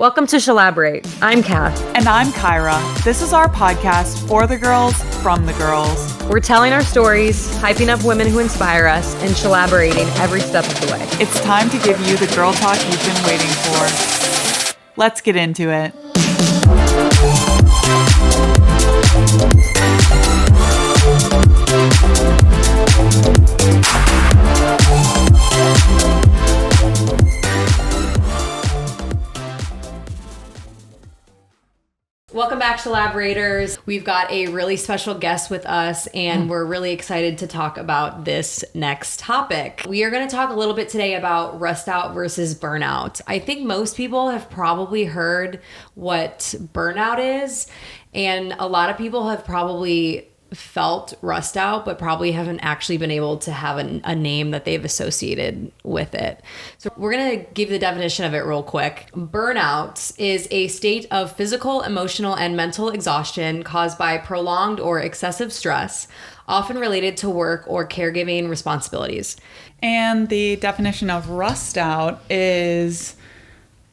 Welcome to Shalaborate. I'm Kath. And I'm Kyra. This is our podcast for the girls, from the girls. We're telling our stories, hyping up women who inspire us, and shalaborating every step of the way. It's time to give you the girl talk you've been waiting for. Let's get into it. Welcome back, Shalaborators. We've got a really special guest with us, and we're really excited to talk about this next topic. We are going to talk a little bit today about Rustout versus Burnout. I think most people have probably heard what Burnout is, and a lot of people have probably felt Rustout, but probably haven't actually been able to have a name that they've associated with it. So we're going to give the definition of it real quick. Burnout is a state of physical, emotional, and mental exhaustion caused by prolonged or excessive stress, often related to work or caregiving responsibilities. And the definition of Rustout is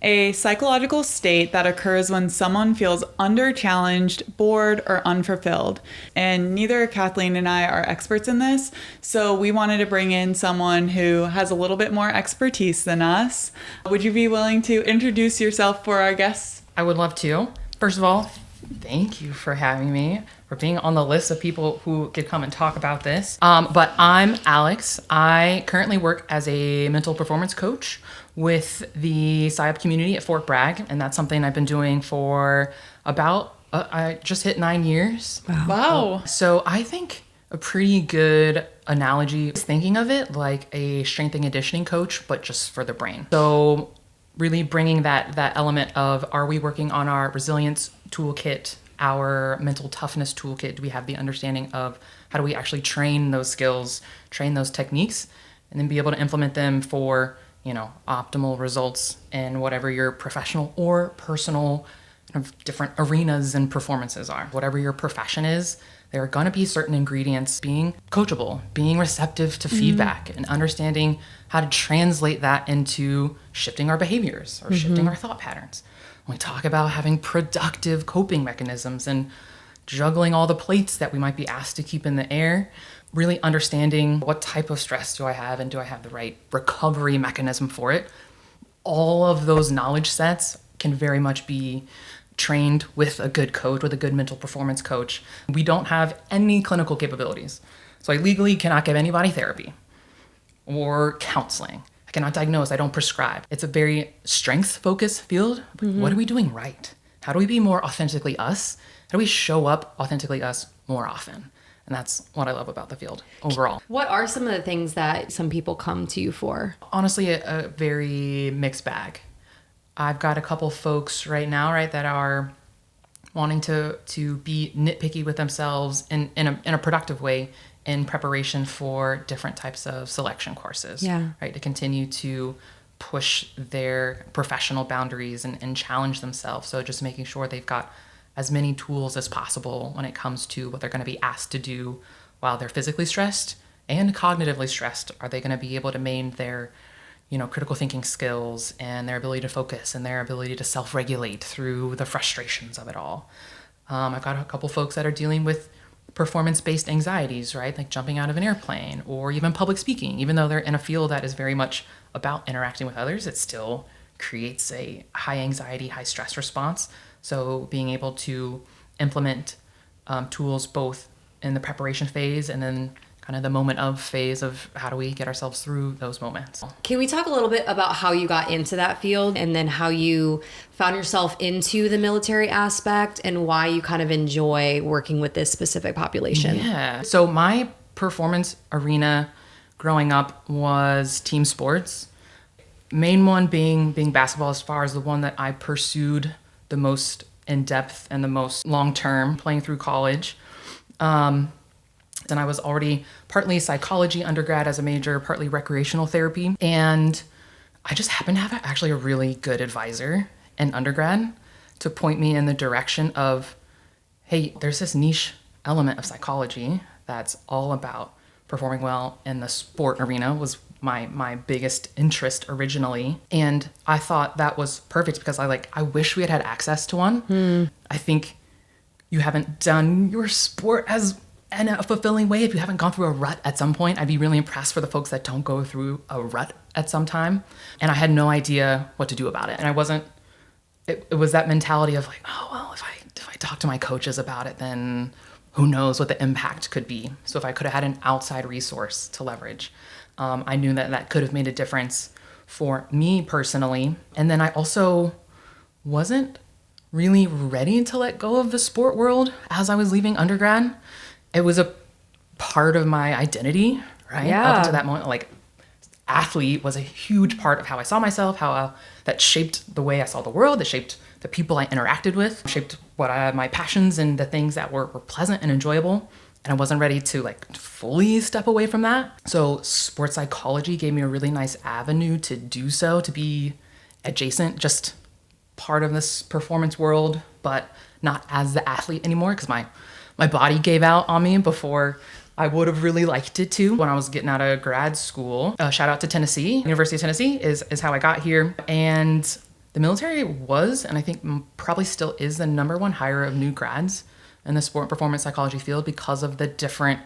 a psychological state that occurs when someone feels under-challenged, bored, or unfulfilled. And neither Kathleen and I are experts in this, so we wanted to bring in someone who has a little bit more expertise than us. Would you be willing to introduce yourself for our guests? I would love to. First of all, thank you for having me, for being on the list of people who could come and talk about this. But I'm Alex. I currently work as a mental performance coach with the PSYOP community at Fort Bragg, and that's something I've been doing for about, I just hit 9 years. Wow. So I think a pretty good analogy is thinking of it like a strength and conditioning coach, but just for the brain. So really bringing that element of, are we working on our resilience toolkit, our mental toughness toolkit? Do we have the understanding of how do we actually train those skills, train those techniques, and then be able to implement them for, optimal results in whatever your professional or personal kind of different arenas and performances are. Whatever your profession is, there are going to be certain ingredients. Being coachable, being receptive to feedback, and understanding how to translate that into shifting our behaviors or shifting our thought patterns. When we talk about having productive coping mechanisms and juggling all the plates that we might be asked to keep in the air, really understanding what type of stress do I have and do I have the right recovery mechanism for it. All of those knowledge sets can very much be trained with a good coach, with a good mental performance coach. We don't have any clinical capabilities. So I legally cannot give anybody therapy or counseling. I cannot diagnose, I don't prescribe. It's a very strength-focused field. What are we doing right? How do we be more authentically us? How do we show up authentically us more often? And that's what I love about the field overall. What are some of the things that some people come to you for? Honestly, a very mixed bag. I've got a couple folks right now, that are wanting to be nitpicky with themselves in a productive way in preparation for different types of selection courses, to continue to push their professional boundaries and challenge themselves. So just making sure they've got as many tools as possible when it comes to what they're going to be asked to do while they're physically stressed and cognitively stressed. Are they going to be able to maintain their, critical thinking skills and their ability to focus and their ability to self-regulate through the frustrations of it all? I've got a couple folks that are dealing with performance-based anxieties, like jumping out of an airplane or even public speaking. Even though they're in a field that is very much about interacting with others, it still creates a high anxiety, high stress response. So being able to implement tools both in the preparation phase and then kind of the moment of phase of how do we get ourselves through those moments. Can we talk a little bit about how you got into that field and then how you found yourself into the military aspect and why you kind of enjoy working with this specific population? Yeah. So my performance arena growing up was team sports. Main one being basketball, as far as the one that I pursued the most in depth and the most long term playing through college. And I was already partly psychology undergrad as a major, partly recreational therapy. And I just happened to have actually a really good advisor in undergrad to point me in the direction of, hey, there's this niche element of psychology that's all about performing well in the sport arena was my biggest interest originally. And I thought that was perfect because I wish we had access to one. I think you haven't done your sport in a fulfilling way if you haven't gone through a rut at some point. I'd be really impressed for the folks that don't go through a rut at some time. And I had no idea what to do about it. And I wasn't, it was that mentality of like, oh, well, if I talk to my coaches about it, then who knows what the impact could be. So if I could have had an outside resource to leverage, I knew that could have made a difference for me personally. And then I also wasn't really ready to let go of the sport world as I was leaving undergrad. It was a part of my identity, right? Yeah. Up until that moment, like athlete was a huge part of how I saw myself, how that shaped the way I saw the world, that shaped the people I interacted with, shaped my passions and the things that were pleasant and enjoyable. And I wasn't ready to like fully step away from that. So sports psychology gave me a really nice avenue to do so, to be adjacent, just part of this performance world, but not as the athlete anymore, because my body gave out on me before I would have really liked it to. When I was getting out of grad school, shout out to Tennessee. University of Tennessee is how I got here. And the military was, and I think probably still is, the number one hire of new grads in the sport and performance psychology field because of the different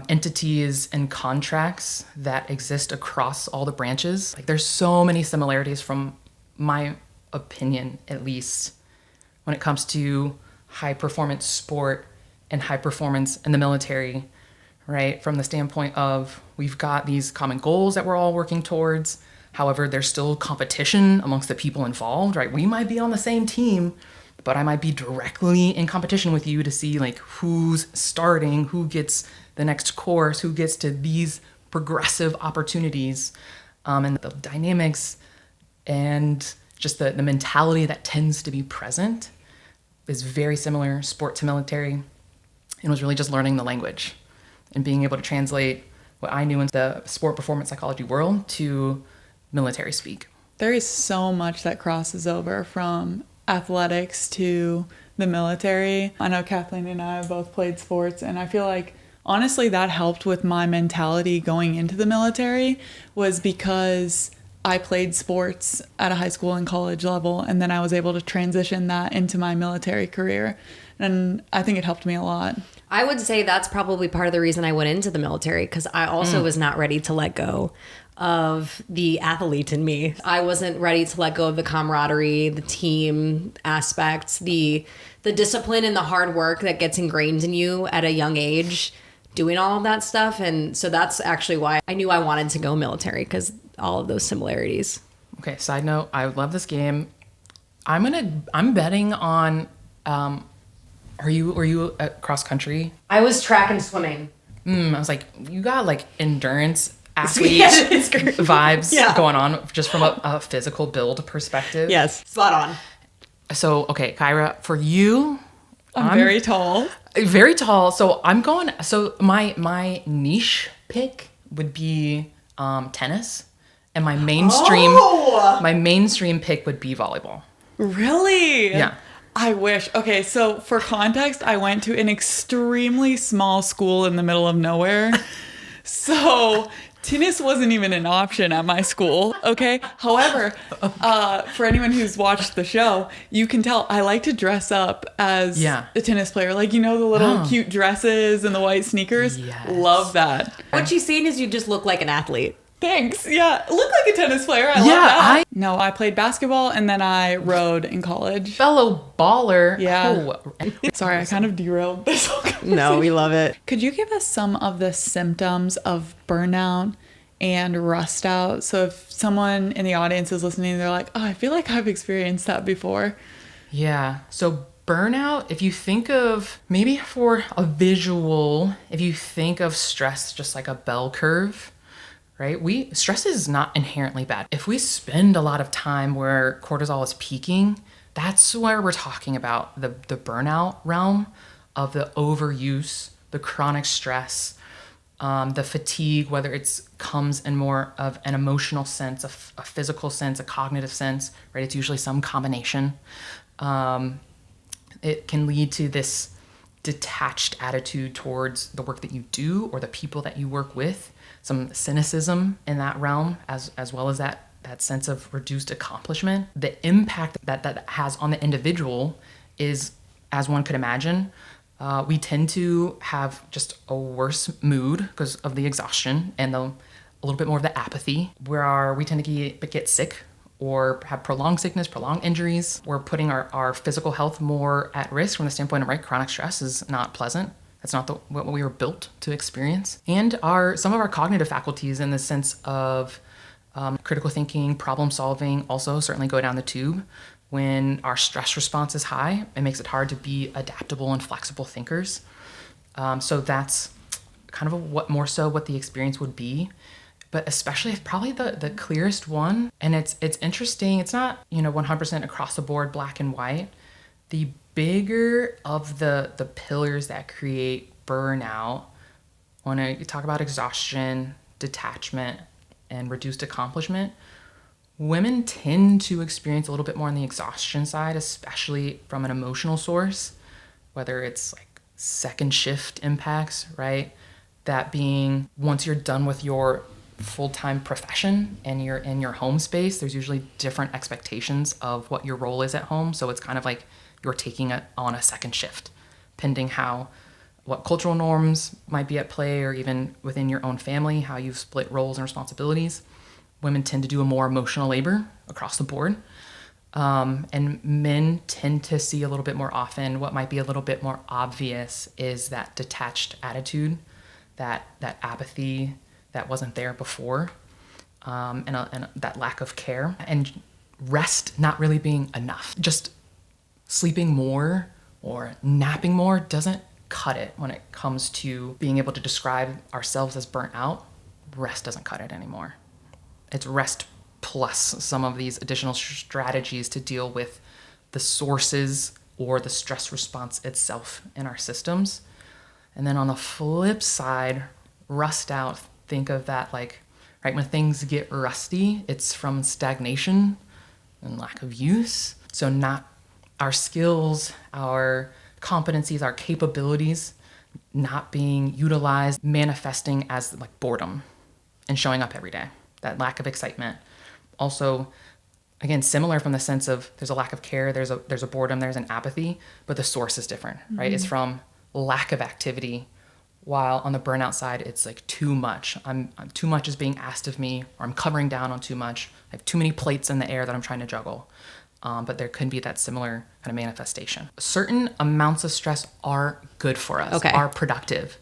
entities and contracts that exist across all the branches. Like there's so many similarities, from my opinion at least, when it comes to high performance sport and high performance in the military, right? From the standpoint of we've got these common goals that we're all working towards. However, there's still competition amongst the people involved, right? We might be on the same team, but I might be directly in competition with you to see like who's starting, who gets the next course, who gets to these progressive opportunities, and the dynamics and just the mentality that tends to be present is very similar, sport to military. And it was really just learning the language and being able to translate what I knew in the sport performance psychology world to military speak. There is so much that crosses over from athletics to the military. I know Kathleen and I have both played sports, and I feel like honestly that helped with my mentality going into the military, was because I played sports at a high school and college level, and then I was able to transition that into my military career. And I think it helped me a lot. I would say that's probably part of the reason I went into the military, because I also was not ready to let go of the athlete in me. I wasn't ready to let go of the camaraderie, the team aspects, the discipline and the hard work that gets ingrained in you at a young age, doing all of that stuff. And so that's actually why I knew I wanted to go military, because all of those similarities. Okay, side note, I love this game. I'm betting on, were you at cross country? I was track and swimming. I was like, you got like endurance athlete vibes going on just from a physical build perspective. Yes, spot on. So, okay, Kyra, for you, I'm very tall. Very tall. So my niche pick would be tennis, and my mainstream pick would be volleyball. Really? Yeah. I wish. Okay, so for context, I went to an extremely small school in the middle of nowhere. So tennis wasn't even an option at my school, okay? However, for anyone who's watched the show, you can tell I like to dress up as a tennis player. Like, you know, the little cute dresses and the white sneakers? Yes. Love that. What you've seen is you just look like an athlete. Thanks. Yeah. Look like a tennis player. I love that. No, I played basketball and then I rode in college. Fellow baller. Yeah. Oh. Sorry, I kind of derailed this whole conversation. No, we love it. Could you give us some of the symptoms of burnout and Rustout? So if someone in the audience is listening, they're like, oh, I feel like I've experienced that before. Yeah. So burnout, if you think of, maybe for a visual, if you think of stress just like a bell curve, right? Stress is not inherently bad. If we spend a lot of time where cortisol is peaking, that's where we're talking about the burnout realm of the overuse, the chronic stress, the fatigue, whether it comes in more of an emotional sense, a physical sense, a cognitive sense, right? It's usually some combination. It can lead to this detached attitude towards the work that you do or the people that you work with, some cynicism in that realm, as well as that sense of reduced accomplishment. The impact that has on the individual is, as one could imagine, we tend to have just a worse mood because of the exhaustion and a little bit more of the apathy, where we tend to get sick or have prolonged sickness, prolonged injuries. We're putting our physical health more at risk from the standpoint of, right, chronic stress is not pleasant. That's not what we were built to experience. And some of our cognitive faculties in the sense of critical thinking, problem solving also certainly go down the tube. When our stress response is high, it makes it hard to be adaptable and flexible thinkers. So that's kind of what the experience would be. But especially probably the clearest one, and it's interesting, it's not 100% across the board black and white. The bigger of the pillars that create burnout, when you talk about exhaustion, detachment, and reduced accomplishment, women tend to experience a little bit more on the exhaustion side, especially from an emotional source, whether it's like second shift impacts, right? That being, once you're done with your full-time profession and you're in your home space, there's usually different expectations of what your role is at home. So it's kind of like you're taking it on a second shift, pending what cultural norms might be at play, or even within your own family, how you've split roles and responsibilities. Women tend to do a more emotional labor across the board. And men tend to see a little bit more often. What might be a little bit more obvious is that detached attitude, that apathy that wasn't there before, and that lack of care, and rest not really being enough. Just sleeping more or napping more doesn't cut it when it comes to being able to describe ourselves as burnt out. Rest doesn't cut it anymore. It's rest plus some of these additional strategies to deal with the sources or the stress response itself in our systems. And then on the flip side, rust out, think of that like, right, when things get rusty, it's from stagnation and lack of use. So not our skills, our competencies, our capabilities not being utilized, manifesting as like boredom and showing up every day. That lack of excitement. Also, again, similar from the sense of there's a lack of care, there's a boredom, there's an apathy, but the source is different, right? It's from lack of activity, while on the burnout side, it's like too much. I'm too much is being asked of me, or I'm covering down on too much. I have too many plates in the air that I'm trying to juggle. But there could be that similar kind of manifestation. Certain amounts of stress are good for us, are productive.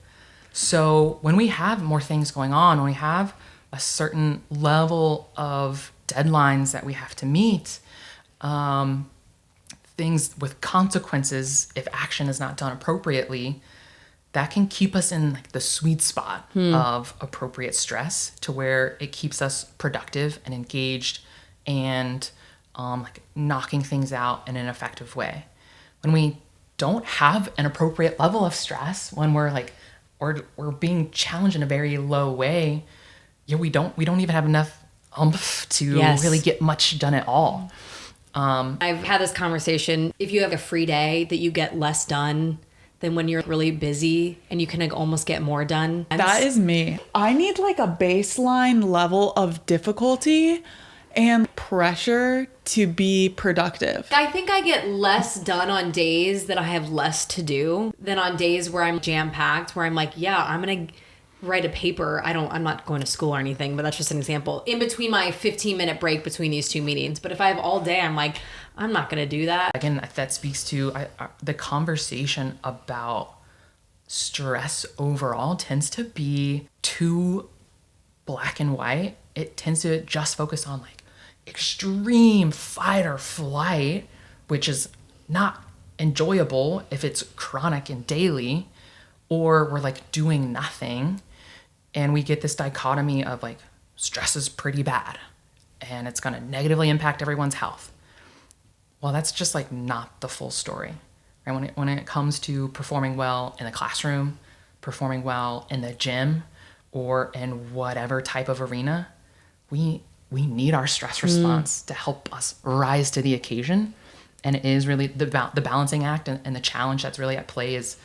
So when we have more things going on, when we have a certain level of deadlines that we have to meet, things with consequences if action is not done appropriately, that can keep us in like the sweet spot of appropriate stress, to where it keeps us productive and engaged and like knocking things out in an effective way. When we don't have an appropriate level of stress, when we're like, or we're being challenged in a very low way, we don't even have enough oomph to really get much done at all. I've had this conversation. If you have a free day, that you get less done than when you're really busy and you can like almost get more done. That is me. I need like a baseline level of difficulty and pressure to be productive. I think I get less done on days that I have less to do than on days where I'm jam-packed, where I'm like, yeah, I'm going to write a paper. I'm not going to school or anything, but that's just an example. In between my 15-minute break between these two meetings. But if I have all day, I'm like, I'm not going to do that. Again, that speaks to the conversation about stress overall tends to be too black and white. It tends to just focus on like extreme fight or flight, which is not enjoyable if it's chronic and daily, or we're like doing nothing. And we get this dichotomy of like stress is pretty bad and it's going to negatively impact everyone's health. Well, that's just like not the full story. Right? When it comes to performing well in the classroom, performing well in the gym, or in whatever type of arena, we need our stress response to help us rise to the occasion. And it is really the balancing act, and the challenge that's really at play is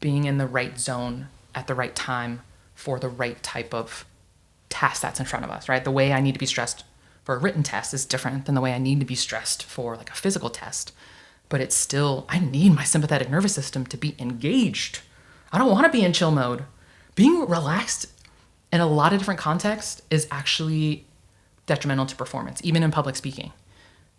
being in the right zone at the right time for the right type of task that's in front of us, right? The way I need to be stressed for a written test is different than the way I need to be stressed for like a physical test. But it's still, I need my sympathetic nervous system to be engaged. I don't want to be in chill mode. Being relaxed in a lot of different contexts is actually detrimental to performance, even in public speaking.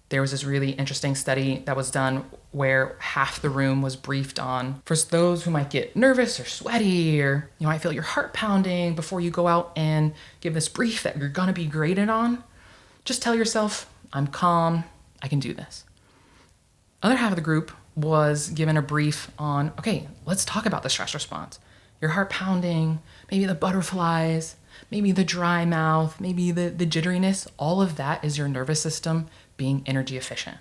There was this really interesting study that was done where half the room was briefed on, for those who might get nervous or sweaty, or you might feel your heart pounding before you go out and give this brief that you're gonna be graded on, just tell yourself, I'm calm, I can do this. Other half of the group was given a brief on, okay, let's talk about the stress response. Your heart pounding, maybe the butterflies, maybe the dry mouth, maybe the jitteriness, all of that is your nervous system being energy efficient,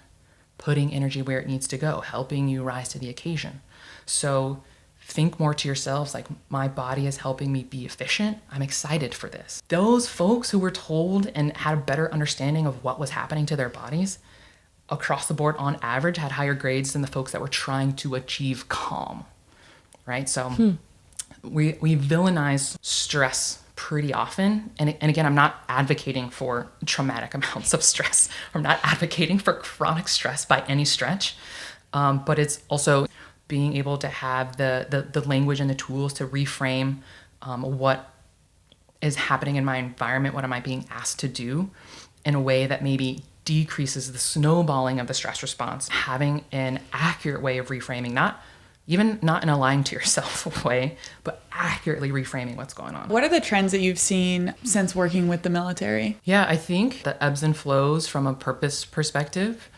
putting energy where it needs to go, helping you rise to the occasion. So think more to yourselves like, my body is helping me be efficient. I'm excited for this. Those folks who were told and had a better understanding of what was happening to their bodies across the board on average had higher grades than the folks that were trying to achieve calm, right? So we villainize stress pretty often. And again, I'm not advocating for traumatic amounts of stress. I'm not advocating for chronic stress by any stretch. But it's also being able to have the language and the tools to reframe what is happening in my environment, what am I being asked to do in a way that maybe decreases the snowballing of the stress response. Having an accurate way of reframing, not in a lying to yourself way, but accurately reframing what's going on. What are the trends that you've seen since working with the military? Yeah, I think the ebbs and flows from a purpose perspective,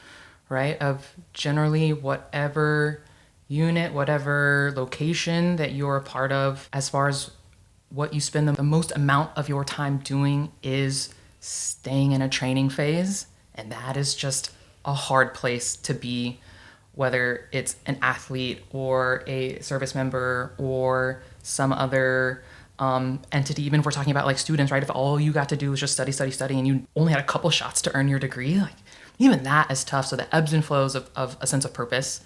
right? Of generally whatever unit, whatever location that you're a part of, as far as what you spend the most amount of your time doing is staying in a training phase. And that is just a hard place to be, whether it's an athlete or a service member or some other entity. Even if we're talking about like students, right? If all you got to do was just study, and you only had a couple shots to earn your degree, like even that is tough. So the ebbs and flows of a sense of purpose,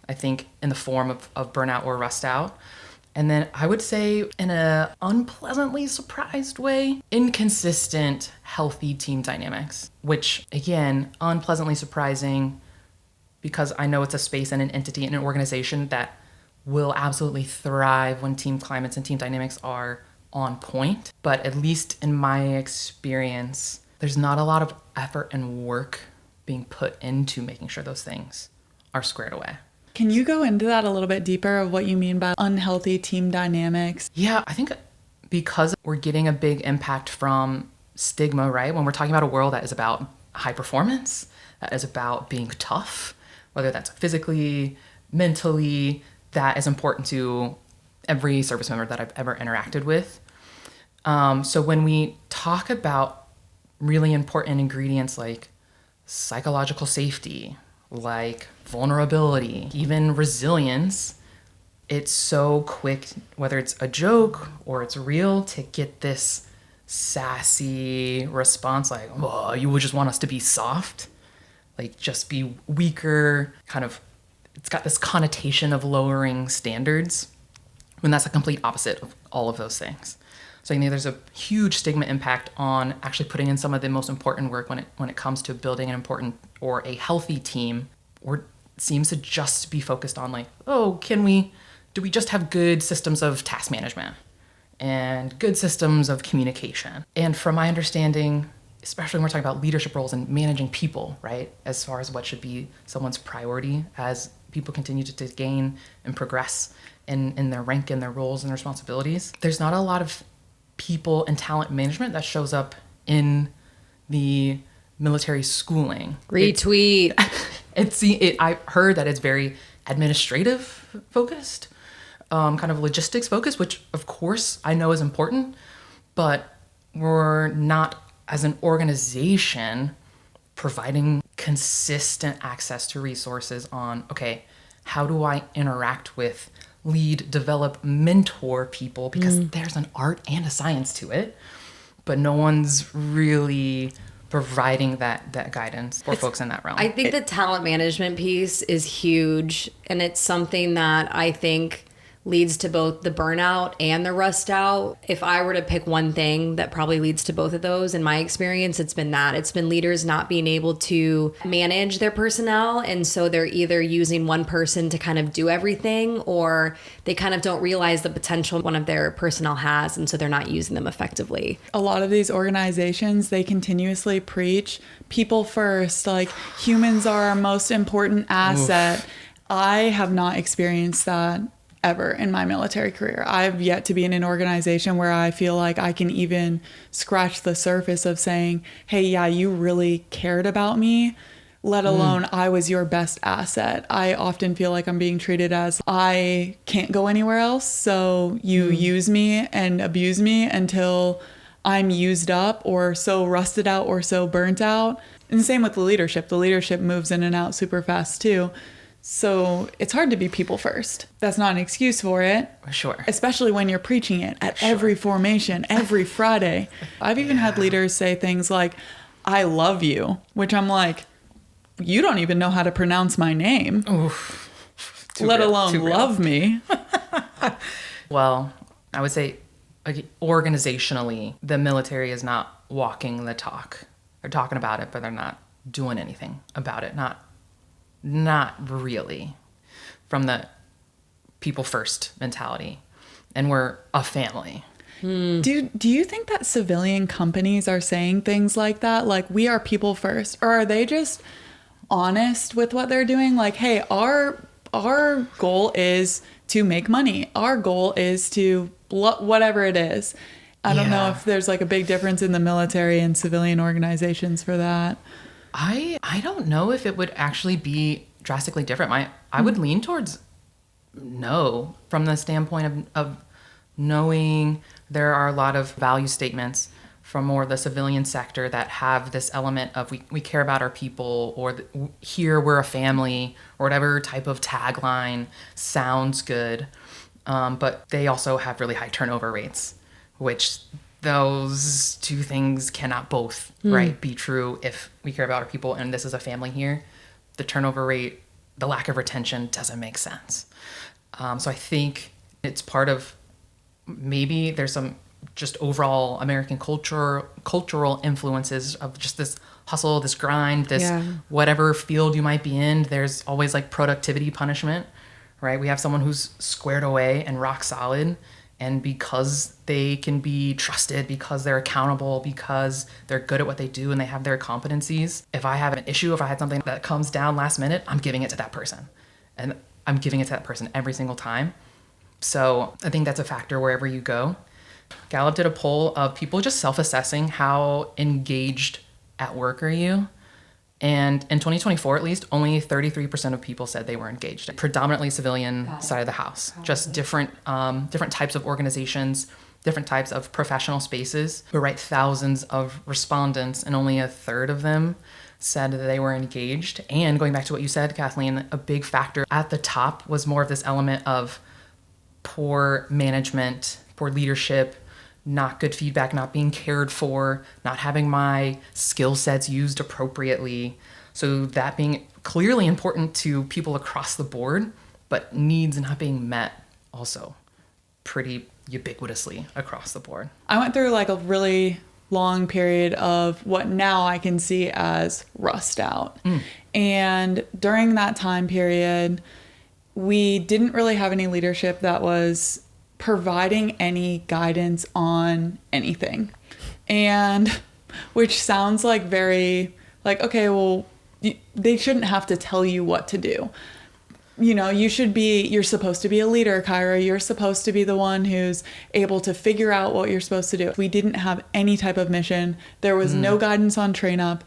I think in the form of burnout or rust out. And then I would say, in an unpleasantly surprised way, inconsistent, healthy team dynamics, which again, unpleasantly surprising because I know it's a space and an entity and an organization that will absolutely thrive when team climates and team dynamics are on point. But at least in my experience, there's not a lot of effort and work being put into making sure those things are squared away. Can you go into that a little bit deeper of what you mean by unhealthy team dynamics? Yeah, I think because we're getting a big impact from stigma, right? When we're talking about a world that is about high performance, that is about being tough, whether that's physically, mentally, that is important to every service member that I've ever interacted with. So when we talk about really important ingredients like psychological safety, like vulnerability, even resilience, it's so quick, whether it's a joke or it's real, to get this sassy response like, oh, you would just want us to be soft, like just be weaker, kind of, it's got this connotation of lowering standards, when that's the complete opposite of all of those things. So I think there's a huge stigma impact on actually putting in some of the most important work when it comes to building an important or a healthy team, or seems to just be focused on like, oh, do we just have good systems of task management and good systems of communication? And from my understanding, especially when we're talking about leadership roles and managing people, right, as far as what should be someone's priority as people continue to gain and progress in their rank and their roles and responsibilities, there's not a lot of people and talent management that shows up in the military schooling. Retweet. I heard that it's very administrative focused, kind of logistics focused, which of course I know is important, but we're not, as an organization, providing consistent access to resources on, okay, how do I interact with, lead, develop, mentor people? Because there's an art and a science to it, but no one's really providing that guidance for folks in that realm. I think the talent management piece is huge, and it's something that I think leads to both the burnout and the rust out. If I were to pick one thing that probably leads to both of those, in my experience, it's been that. It's been leaders not being able to manage their personnel. And so they're either using one person to kind of do everything, or they kind of don't realize the potential one of their personnel has. And so they're not using them effectively. A lot of these organizations, they continuously preach people first, like humans are our most important asset. Oof. I have not experienced that ever in my military career. I've yet to be in an organization where I feel like I can even scratch the surface of saying, hey, yeah, you really cared about me, let alone I was your best asset. I often feel like I'm being treated as I can't go anywhere else, so you use me and abuse me until I'm used up or so rusted out or so burnt out. And the same with the leadership. The leadership moves in and out super fast too. So it's hard to be people first. That's not an excuse for it. Sure. Especially when you're preaching it at every formation, every Friday. I've even had leaders say things like, I love you, which I'm like, you don't even know how to pronounce my name, let alone love me. Well, I would say organizationally, the military is not walking the talk. They're talking about it, but they're not doing anything about it. Not really, from the people first mentality. And we're a family. Do you think that civilian companies are saying things like that? Like, we are people first? Or are they just honest with what they're doing? Like, hey, our goal is to make money. Our goal is to whatever it is. I don't know if there's like a big difference in the military and civilian organizations for that. I don't know if it would actually be drastically different. I would lean towards no, from the standpoint of knowing there are a lot of value statements from more of the civilian sector that have this element of we care about our people, or here we're a family, or whatever type of tagline sounds good. But they also have really high turnover rates, which those two things cannot both right be true. If we care about our people and this is a family here, the turnover rate, the lack of retention doesn't make sense. So I think it's part of, maybe there's some just overall American cultural influences of just this hustle, this grind, this whatever field you might be in. There's always like productivity punishment, right? We have someone who's squared away and rock solid, and because they can be trusted, because they're accountable, because they're good at what they do and they have their competencies. If I have an issue, if I had something that comes down last minute, I'm giving it to that person. And I'm giving it to that person every single time. So I think that's a factor wherever you go. Gallup did a poll of people just self-assessing how engaged at work are you. And in 2024, at least, only 33% of people said they were engaged. Predominantly civilian side of the house, just different types of organizations, different types of professional spaces. We write thousands of respondents, and only a third of them said that they were engaged. And going back to what you said, Kathleen, a big factor at the top was more of this element of poor management, poor leadership, not good feedback, not being cared for, not having my skill sets used appropriately. So that being clearly important to people across the board, but needs not being met also pretty ubiquitously across the board. I went through like a really long period of what now I can see as rust out. And during that time period, we didn't really have any leadership that was providing any guidance on anything. And which sounds like very like, okay, well, they shouldn't have to tell you what to do. You know, you're supposed to be a leader, Kyra. You're supposed to be the one who's able to figure out what you're supposed to do. We didn't have any type of mission. There was no guidance on train up.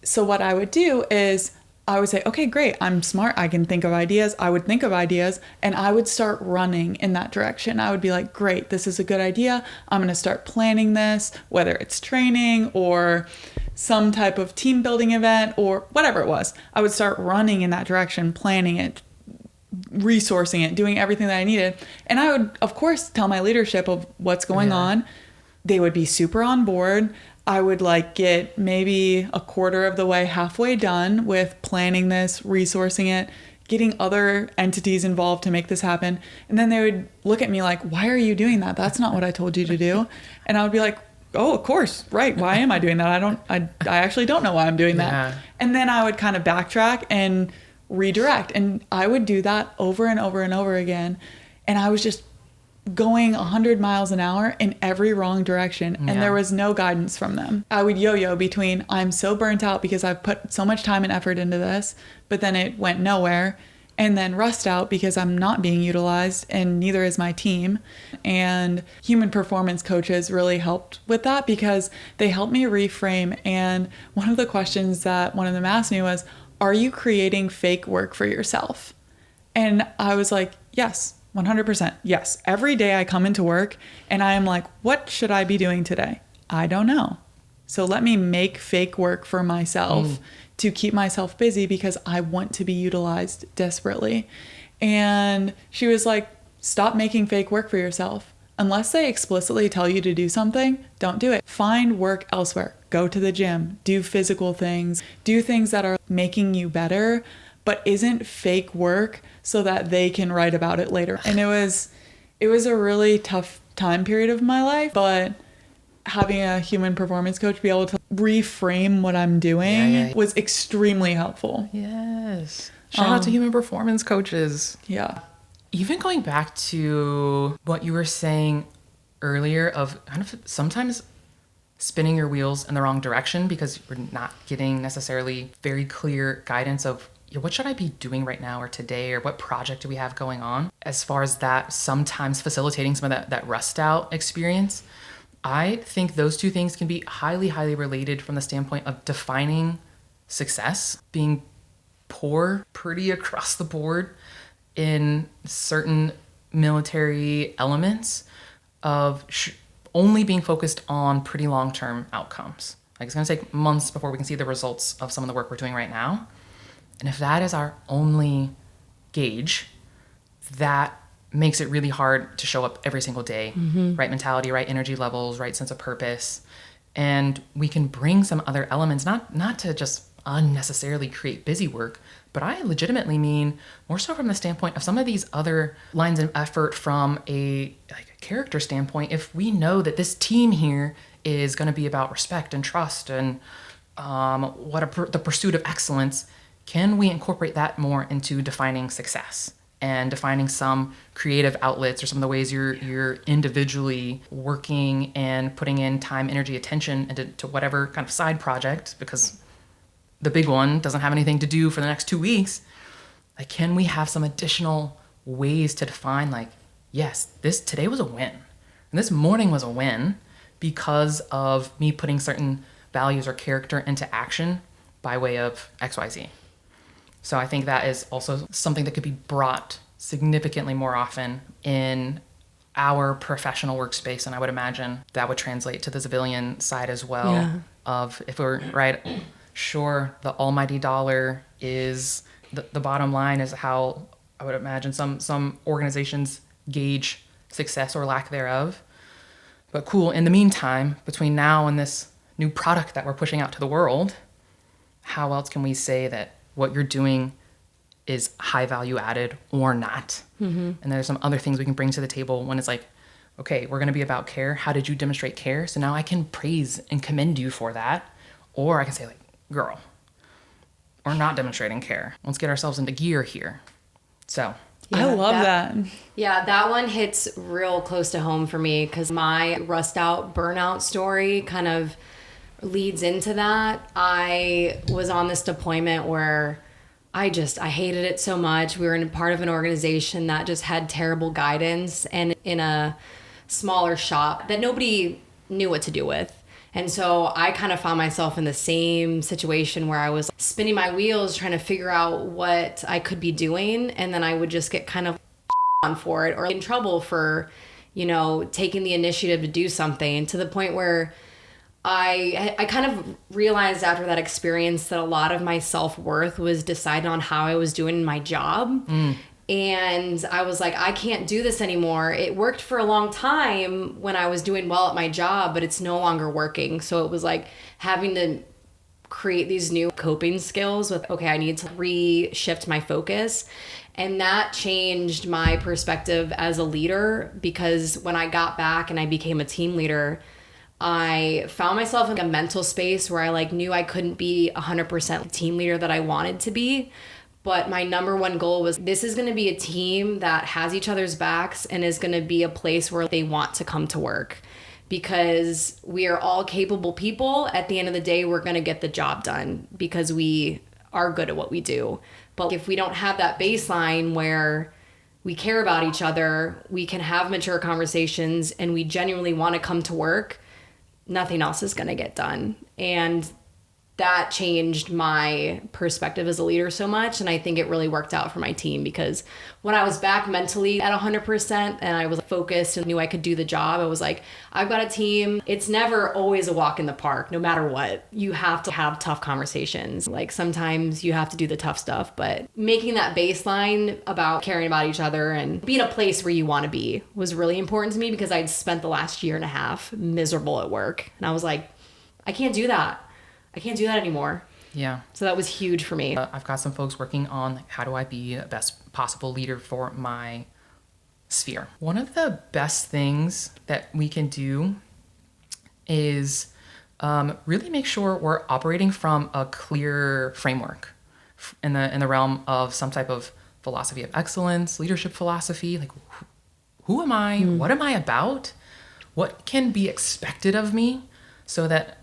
So what I would do is I would say, okay, great. I'm smart. I can think of ideas. I would think of ideas and I would start running in that direction. I would be like, great, this is a good idea. I'm going to start planning this, whether it's training or some type of team building event or whatever it was. I would start running in that direction, planning it, resourcing it, doing everything that I needed. And I would, of course, tell my leadership of what's going on. They would be super on board. I would like get maybe a quarter of the way, halfway done with planning this, resourcing it, getting other entities involved to make this happen. And then they would look at me like, why are you doing that? That's not what I told you to do. And I would be like, oh, of course. Right. Why am I doing that? I actually don't know why I'm doing that. And then I would kind of backtrack and redirect. And I would do that over and over and over again. And I was just going 100 miles an hour in every wrong direction. And there was no guidance from them. I would yo-yo between I'm so burnt out because I've put so much time and effort into this, but then it went nowhere. And then rust out because I'm not being utilized and neither is my team. And human performance coaches really helped with that because they helped me reframe. And one of the questions that one of them asked me was, are you creating fake work for yourself? And I was like, yes, 100%. Yes. Every day I come into work and I am like, what should I be doing today? I don't know. So let me make fake work for myself to keep myself busy because I want to be utilized desperately. And she was like, stop making fake work for yourself. Unless they explicitly tell you to do something, don't do it. Find work elsewhere. Go to the gym, do physical things, do things that are making you better, but isn't fake work so that they can write about it later. And it was a really tough time period of my life, but having a human performance coach be able to reframe what I'm doing was extremely helpful. Yes. Shout out to human performance coaches. Yeah. Even going back to what you were saying earlier of kind of sometimes spinning your wheels in the wrong direction because you're not getting necessarily very clear guidance of what should I be doing right now or today or what project do we have going on? As far as that, sometimes facilitating some of that rust out experience, I think those two things can be highly, highly related from the standpoint of defining success, being poor pretty across the board in certain military elements of only being focused on pretty long-term outcomes. Like it's going to take months before we can see the results of some of the work we're doing right now. And if that is our only gauge, that makes it really hard to show up every single day. Right mentality, right energy levels, right sense of purpose. And we can bring some other elements, not to just unnecessarily create busy work, but I legitimately mean more so from the standpoint of some of these other lines of effort from a character standpoint. If we know that this team here is going to be about respect and trust and the pursuit of excellence, can we incorporate that more into defining success? And defining some creative outlets or some of the ways you're individually working and putting in time, energy, attention into whatever kind of side project, because the big one doesn't have anything to do for the next 2 weeks. Like, can we have some additional ways to define yes, today was a win. And this morning was a win because of me putting certain values or character into action by way of XYZ. So I think that is also something that could be brought significantly more often in our professional workspace. And I would imagine that would translate to the civilian side as well of if we're right, sure, the almighty dollar is the bottom line is how I would imagine some organizations gauge success or lack thereof. But cool, in the meantime, between now and this new product that we're pushing out to the world, how else can we say that what you're doing is high value added or not? And there's some other things we can bring to the table when it's like, okay, we're going to be about care. How did you demonstrate care? So now I can praise and commend you for that. Or I can say girl, we're not demonstrating care. Let's get ourselves into gear here. So I love that. Yeah, that one hits real close to home for me because my rust out burnout story kind of leads into that. I was on this deployment where I hated it so much. We were in part of an organization that just had terrible guidance and in a smaller shop that nobody knew what to do with. And so I kind of found myself in the same situation where I was spinning my wheels trying to figure out what I could be doing. And then I would just get kind of on for it or in trouble for, taking the initiative to do something, to the point where I kind of realized after that experience that a lot of my self-worth was decided on how I was doing my job. And I was like, I can't do this anymore. It worked for a long time when I was doing well at my job, but it's no longer working. So it was like having to create these new coping skills with, okay, I need to re-shift my focus. And that changed my perspective as a leader, because when I got back and I became a team leader, I found myself in a mental space where I like knew I couldn't be 100% team leader that I wanted to be. But my number one goal was, this is going to be a team that has each other's backs and is going to be a place where they want to come to work, because we are all capable people. At the end of the day, we're going to get the job done because we are good at what we do. But if we don't have that baseline where we care about each other, we can have mature conversations, and we genuinely want to come to work, nothing else is going to get done. And that changed my perspective as a leader so much. And I think it really worked out for my team, because when I was back mentally at 100% and I was focused and knew I could do the job, I was like, I've got a team. It's never always a walk in the park, no matter what. You have to have tough conversations. Like sometimes you have to do the tough stuff, but making that baseline about caring about each other and being a place where you want to be was really important to me, because I'd spent the last year and a half miserable at work. And I was like, I can't do that. I can't do that anymore. Yeah. So that was huge for me. I've got some folks working on how do I be the best possible leader for my sphere. One of the best things that we can do is really make sure we're operating from a clear framework in the realm of some type of philosophy of excellence, leadership philosophy. Like, who am I? What am I about? What can be expected of me, so that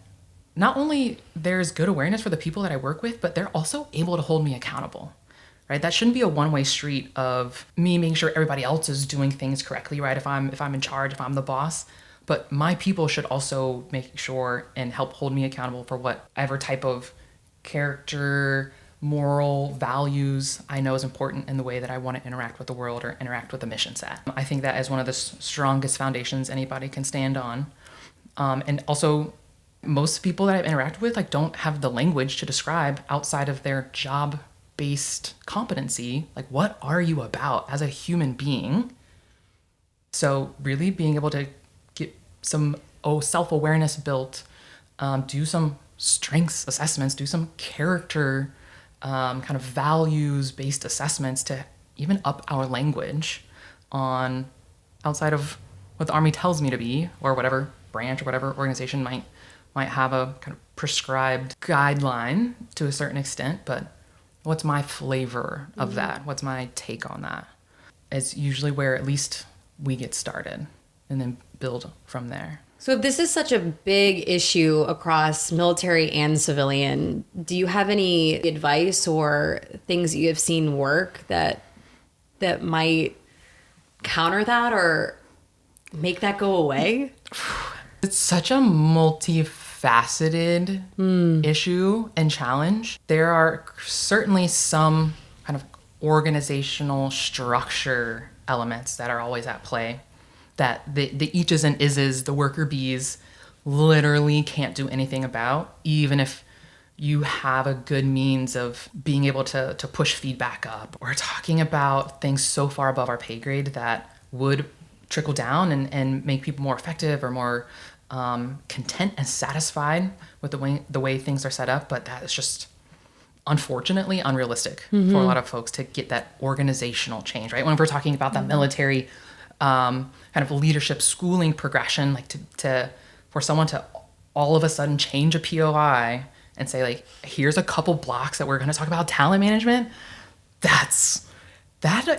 not only there's good awareness for the people that I work with, but they're also able to hold me accountable, right? That shouldn't be a one-way street of me making sure everybody else is doing things correctly, right? If I'm in charge, if I'm the boss, but my people should also make sure and help hold me accountable for whatever type of character, moral values I know is important in the way that I want to interact with the world or interact with the mission set. I think that is one of the strongest foundations anybody can stand on. And also, most people that I've interacted with like don't have the language to describe outside of their job-based competency. Like, what are you about as a human being? So really being able to get some self-awareness built, do some strengths assessments, do some character kind of values-based assessments to even up our language on outside of what the Army tells me to be, or whatever branch or whatever organization might have a kind of prescribed guideline to a certain extent, but what's my flavor of that? What's my take on that? Is usually where at least we get started and then build from there. So if this is such a big issue across military and civilian, do you have any advice or things that you have seen work that might counter that or make that go away? It's such a multifaceted issue and challenge. There are certainly some kind of organizational structure elements that are always at play that the eaches and ises, the worker bees, literally can't do anything about, even if you have a good means of being able to push feedback up or talking about things so far above our pay grade that would trickle down and make people more effective or more content and satisfied with the way things are set up. But that is just unfortunately unrealistic for a lot of folks to get that organizational change, right? When we're talking about that military kind of leadership schooling progression, like for someone to all of a sudden change a POI and say, like, here's a couple blocks that we're going to talk about talent management, that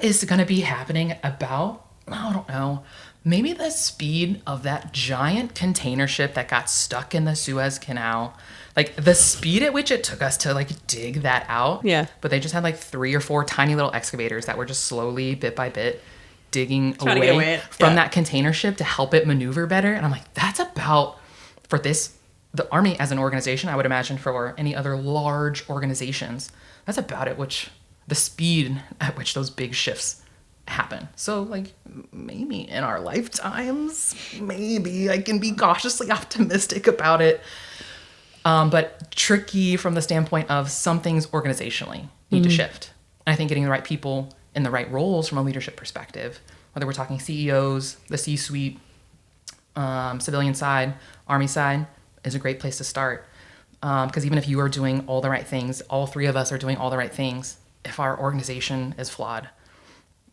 is going to be happening about, I don't know, maybe the speed of that giant container ship that got stuck in the Suez Canal, like the speed at which it took us to like dig that out. Yeah. But they just had like 3 or 4 tiny little excavators that were just slowly, bit by bit, digging Trying to get away from that container ship to help it maneuver better. And I'm like, that's about, for this, the Army as an organization, I would imagine for any other large organizations, that's about at which the speed at which those big shifts happen. So like maybe in our lifetimes, maybe I can be cautiously optimistic about it. But tricky from the standpoint of some things organizationally need to shift. And I think getting the right people in the right roles from a leadership perspective, whether we're talking CEOs, the C-suite, civilian side, Army side, is a great place to start. Because even if you are doing all the right things, all three of us are doing all the right things, if our organization is flawed,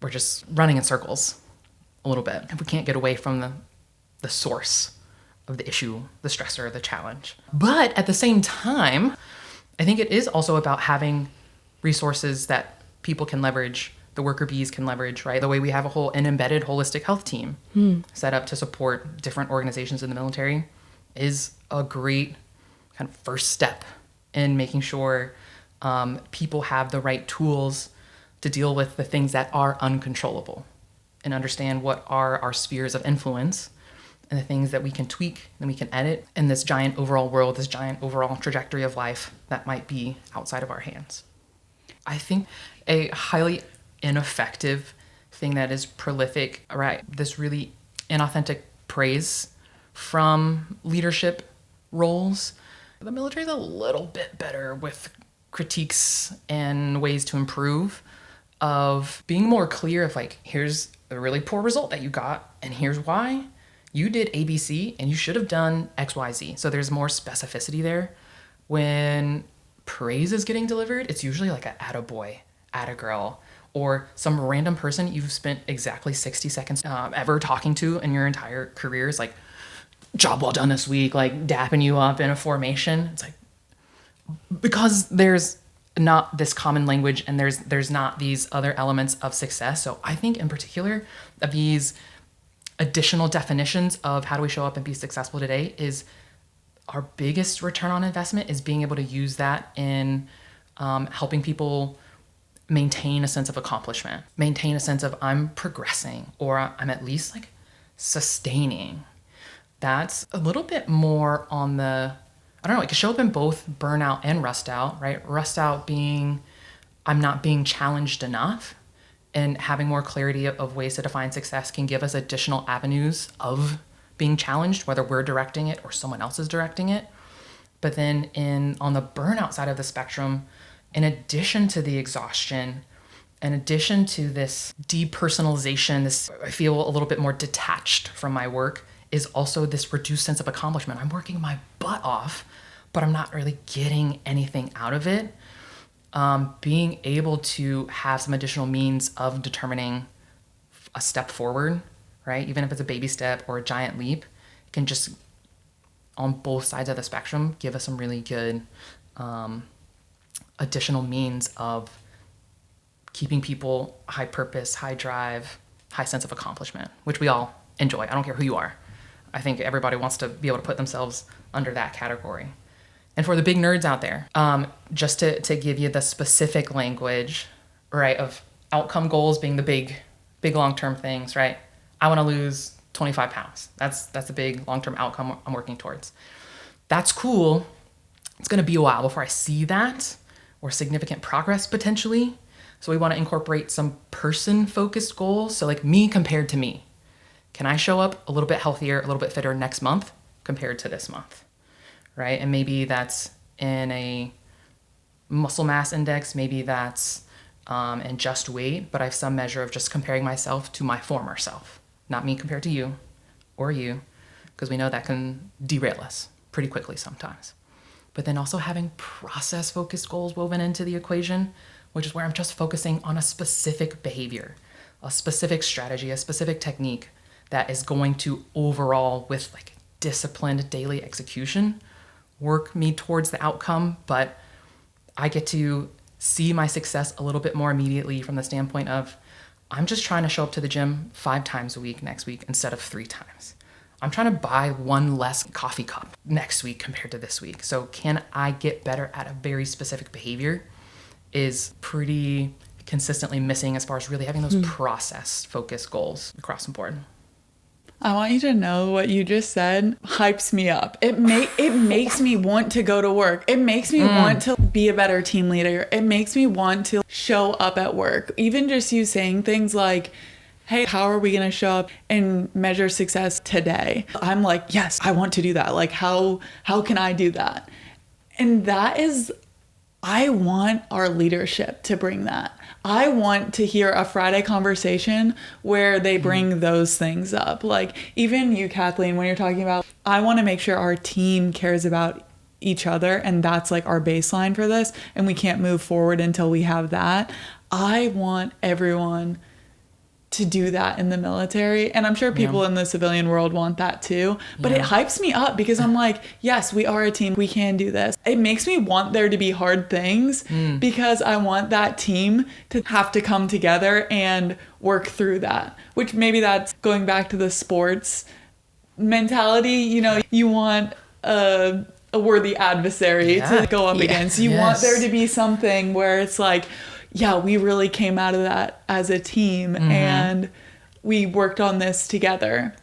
we're just running in circles a little bit. If we can't get away from the source of the issue, the stressor, the challenge. But at the same time, I think it is also about having resources that people can leverage, the worker bees can leverage, right? The way we have an embedded holistic health team set up to support different organizations in the military is a great kind of first step in making sure people have the right tools to deal with the things that are uncontrollable and understand what are our spheres of influence and the things that we can tweak and we can edit in this giant overall world, this giant overall trajectory of life that might be outside of our hands. I think a highly ineffective thing that is prolific, right? This really inauthentic praise from leadership roles. The military is a little bit better with critiques and ways to improve, of being more clear of like, here's a really poor result that you got, and here's why. You did ABC and you should have done XYZ. So there's more specificity there. When praise is getting delivered, it's usually like a attaboy, attagirl, or some random person you've spent exactly 60 seconds ever talking to in your entire career is like, job well done this week, like dapping you up in a formation. It's like, because there's not this common language and there's not these other elements of success. So I think in particular of these additional definitions of how do we show up and be successful today is our biggest return on investment is being able to use that in helping people maintain a sense of accomplishment, maintain a sense of I'm progressing, or I'm at least like sustaining. That's a little bit more on the, I don't know, it can show up in both Burnout and Rustout, right? Rustout being I'm not being challenged enough, and having more clarity of ways to define success can give us additional avenues of being challenged, whether we're directing it or someone else is directing it. But then on the burnout side of the spectrum, in addition to the exhaustion, in addition to this depersonalization, I feel a little bit more detached from my work, is also this reduced sense of accomplishment. I'm working my butt off, but I'm not really getting anything out of it. Being able to have some additional means of determining a step forward, right? Even if it's a baby step or a giant leap, can just, on both sides of the spectrum, give us some really good additional means of keeping people high purpose, high drive, high sense of accomplishment, which we all enjoy. I don't care who you are. I think everybody wants to be able to put themselves under that category. And for the big nerds out there, just to give you the specific language, right, of outcome goals being the big long-term things, right? I want to lose 25 pounds. That's the big long-term outcome I'm working towards. That's cool. It's going to be a while before I see that or significant progress potentially. So we want to incorporate some person-focused goals. So like me compared to me. Can I show up a little bit healthier, a little bit fitter next month compared to this month? Right? And maybe that's in a muscle mass index, maybe that's in just weight, but I have some measure of just comparing myself to my former self, not me compared to you or you, because we know that can derail us pretty quickly sometimes. But then also having process-focused goals woven into the equation, which is where I'm just focusing on a specific behavior, a specific strategy, a specific technique that is going to overall, with like disciplined daily execution, work me towards the outcome, but I get to see my success a little bit more immediately from the standpoint of I'm just trying to show up to the gym 5 times a week next week instead of 3 times. I'm trying to buy 1 less coffee cup next week compared to this week. So can I get better at a very specific behavior is pretty consistently missing as far as really having those process-focused goals across the board. I want you to know what you just said hypes me up. It makes me want to go to work. It makes me want to be a better team leader. It makes me want to show up at work. Even just you saying things like, hey, how are we going to show up and measure success today? I'm like, yes, I want to do that. Like, how can I do that? And that is, I want our leadership to bring that. I want to hear a Friday conversation where they bring those things up. Like even you, Kathleen, when you're talking about, I want to make sure our team cares about each other, and that's like our baseline for this, and we can't move forward until we have that. I want everyone to do that in the military, and I'm sure people in the civilian world want that too, but it hypes me up because I'm like, yes, we are a team, we can do this. It makes me want there to be hard things because I want that team to have to come together and work through that, which maybe that's going back to the sports mentality. You know, you want a worthy adversary to go up against. You want there to be something where it's like, yeah, we really came out of that as a team and we worked on this together.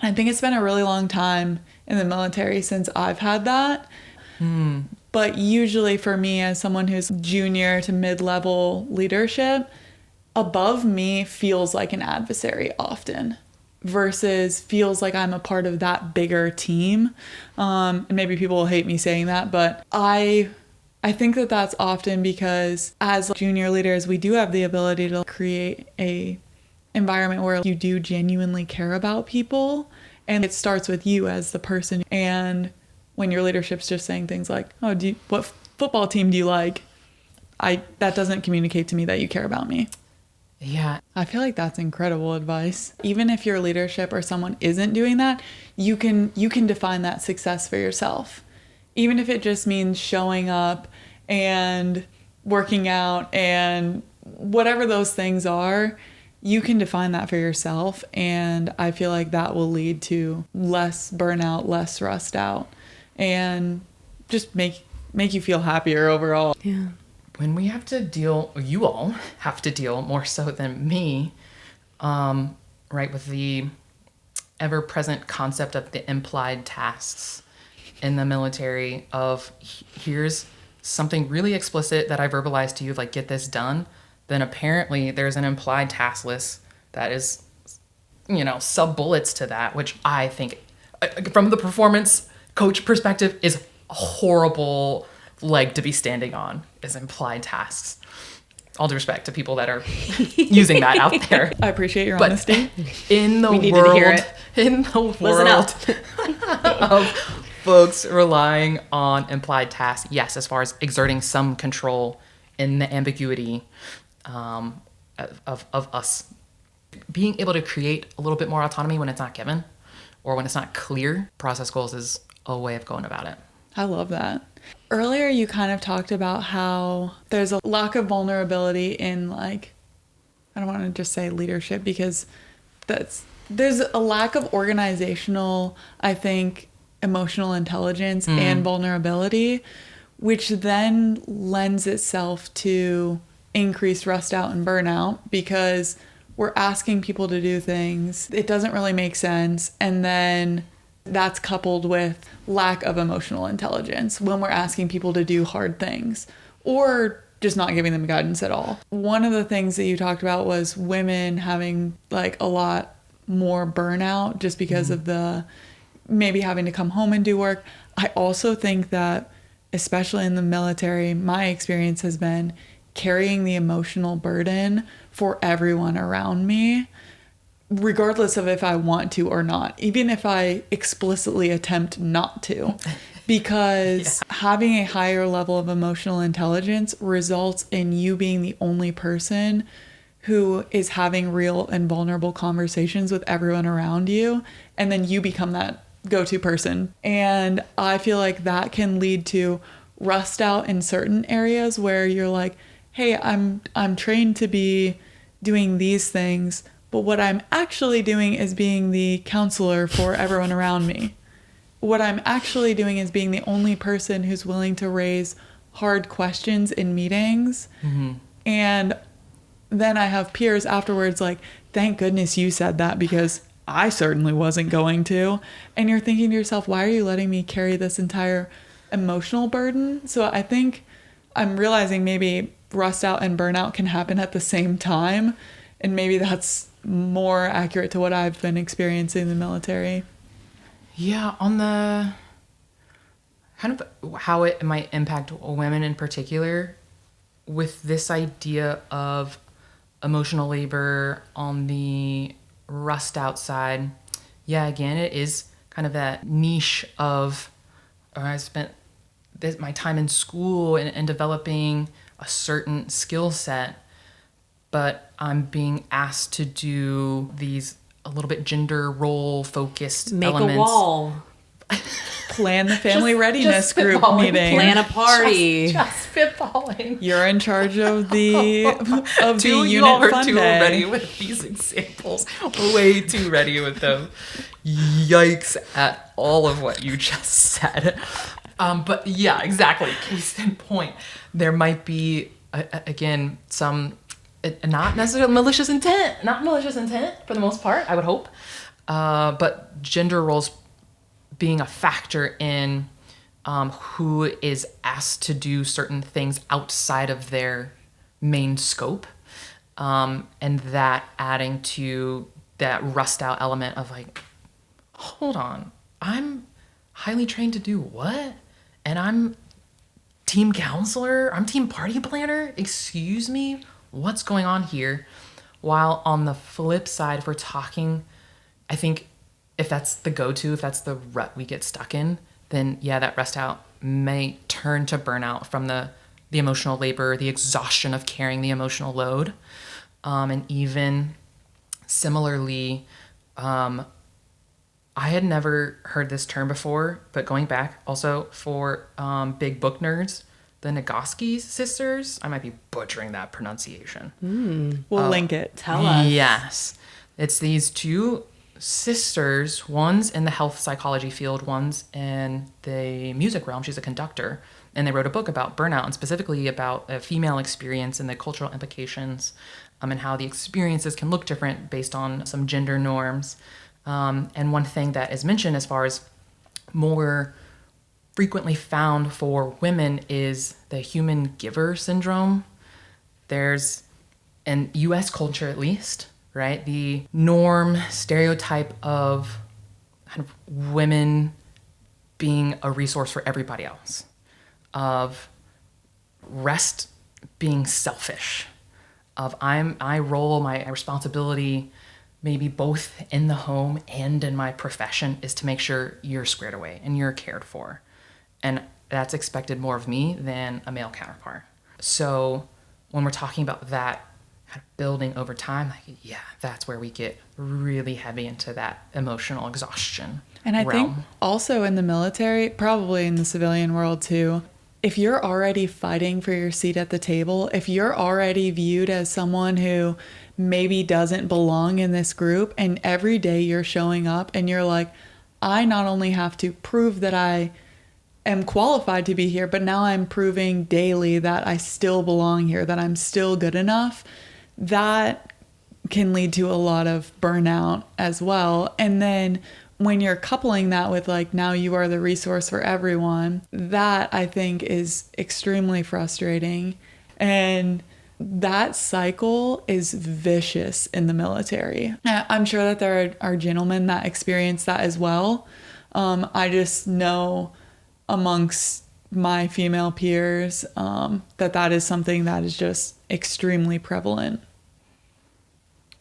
I think it's been a really long time in the military since I've had that. But usually for me, as someone who's junior to mid-level leadership, above me feels like an adversary often versus feels like I'm a part of that bigger team. And maybe people will hate me saying that, but I think that that's often because as junior leaders, we do have the ability to create a environment where you do genuinely care about people. And it starts with you as the person. And when your leadership's just saying things like, oh, what football team do you like? That doesn't communicate to me that you care about me. Yeah. I feel like that's incredible advice. Even if your leadership or someone isn't doing that, you can define that success for yourself. Even if it just means showing up and working out and whatever those things are, you can define that for yourself. And I feel like that will lead to less burnout, less rust out, and just make you feel happier overall. Yeah. When we have to deal, you all have to deal more so than me, right, with the ever-present concept of the implied tasks in the military of here's something really explicit that I verbalized to you, like get this done, then apparently there's an implied task list that is, sub-bullets to that, which I think from the performance coach perspective is a horrible leg to be standing on, is implied tasks. All due respect to people that are using that out there. I appreciate your honesty. In the world of folks relying on implied tasks, yes, as far as exerting some control in the ambiguity of us being able to create a little bit more autonomy when it's not given or when it's not clear, process goals is a way of going about it. I love that. Earlier, you kind of talked about how there's a lack of vulnerability in, like, I don't want to just say leadership because there's a lack of organizational, I think, emotional intelligence and vulnerability, which then lends itself to increased rust out and burnout because we're asking people to do things. It doesn't really make sense. And then that's coupled with lack of emotional intelligence when we're asking people to do hard things or just not giving them guidance at all. One of the things that you talked about was women having like a lot more burnout just because of the maybe having to come home and do work. I also think that, especially in the military, my experience has been carrying the emotional burden for everyone around me, regardless of if I want to or not, even if I explicitly attempt not to, because having a higher level of emotional intelligence results in you being the only person who is having real and vulnerable conversations with everyone around you, and then you become that go-to person. And I feel like that can lead to rust out in certain areas where you're like, hey, I'm trained to be doing these things, but what I'm actually doing is being the counselor for everyone around me. What I'm actually doing is being the only person who's willing to raise hard questions in meetings. And then I have peers afterwards like, thank goodness you said that because I certainly wasn't going to. And you're thinking to yourself, why are you letting me carry this entire emotional burden? So I think I'm realizing maybe rust out and burnout can happen at the same time. And maybe that's more accurate to what I've been experiencing in the military. Yeah, on the kind of how it might impact women in particular with this idea of emotional labor on the rust outside. Yeah, again, it is kind of that niche of I spent my time in school and developing a certain skill set, but I'm being asked to do these a little bit gender role focused elements. Make a wall. Plan the family readiness group meeting. Plan a party. Just spitballing. You're in charge of the of the You unit all are fun too day. ready with these examples. Way too ready with them. Yikes at all of what you just said. But yeah, exactly. Case in point, there might be again some not necessarily malicious intent. Not malicious intent for the most part, I would hope. But gender roles being a factor in who is asked to do certain things outside of their main scope, and that adding to that rust out element of like, hold on, I'm highly trained to do what? And I'm team counselor? I'm team party planner? Excuse me? What's going on here? While on the flip side, if we're talking, I think if that's the go-to, if that's the rut we get stuck in, then yeah, that rust out may turn to burnout from the emotional labor, the exhaustion of carrying the emotional load. And even similarly, I had never heard this term before, but going back also for big book nerds, the Nagasaki sisters, I might be butchering that pronunciation. We'll link it. Tell us. Yes. It's these two sisters, one's in the health psychology field, one's in the music realm. She's a conductor. And they wrote a book about burnout and specifically about a female experience and the cultural implications, and how the experiences can look different based on some gender norms. And one thing that is mentioned as far as more frequently found for women is the human giver syndrome. There's, in US culture at least, right, the norm stereotype of kind of women being a resource for everybody else, of rest being selfish, of I roll my responsibility maybe both in the home and in my profession is to make sure you're squared away and you're cared for. And that's expected more of me than a male counterpart. So when we're talking about that kind of building over time, like, yeah, that's where we get really heavy into that emotional exhaustion. And I realm. think also in the military, probably in the civilian world too, if you're already fighting for your seat at the table, if you're already viewed as someone who maybe doesn't belong in this group, and every day you're showing up and you're like, I not only have to prove that I am qualified to be here, but now I'm proving daily that I still belong here, that I'm still good enough, that can lead to a lot of burnout as well. And then when you're coupling that with like, now you are the resource for everyone, that I think is extremely frustrating. And that cycle is vicious in the military. I'm sure that there are gentlemen that experience that as well. I just know amongst my female peers that is something that is just extremely prevalent.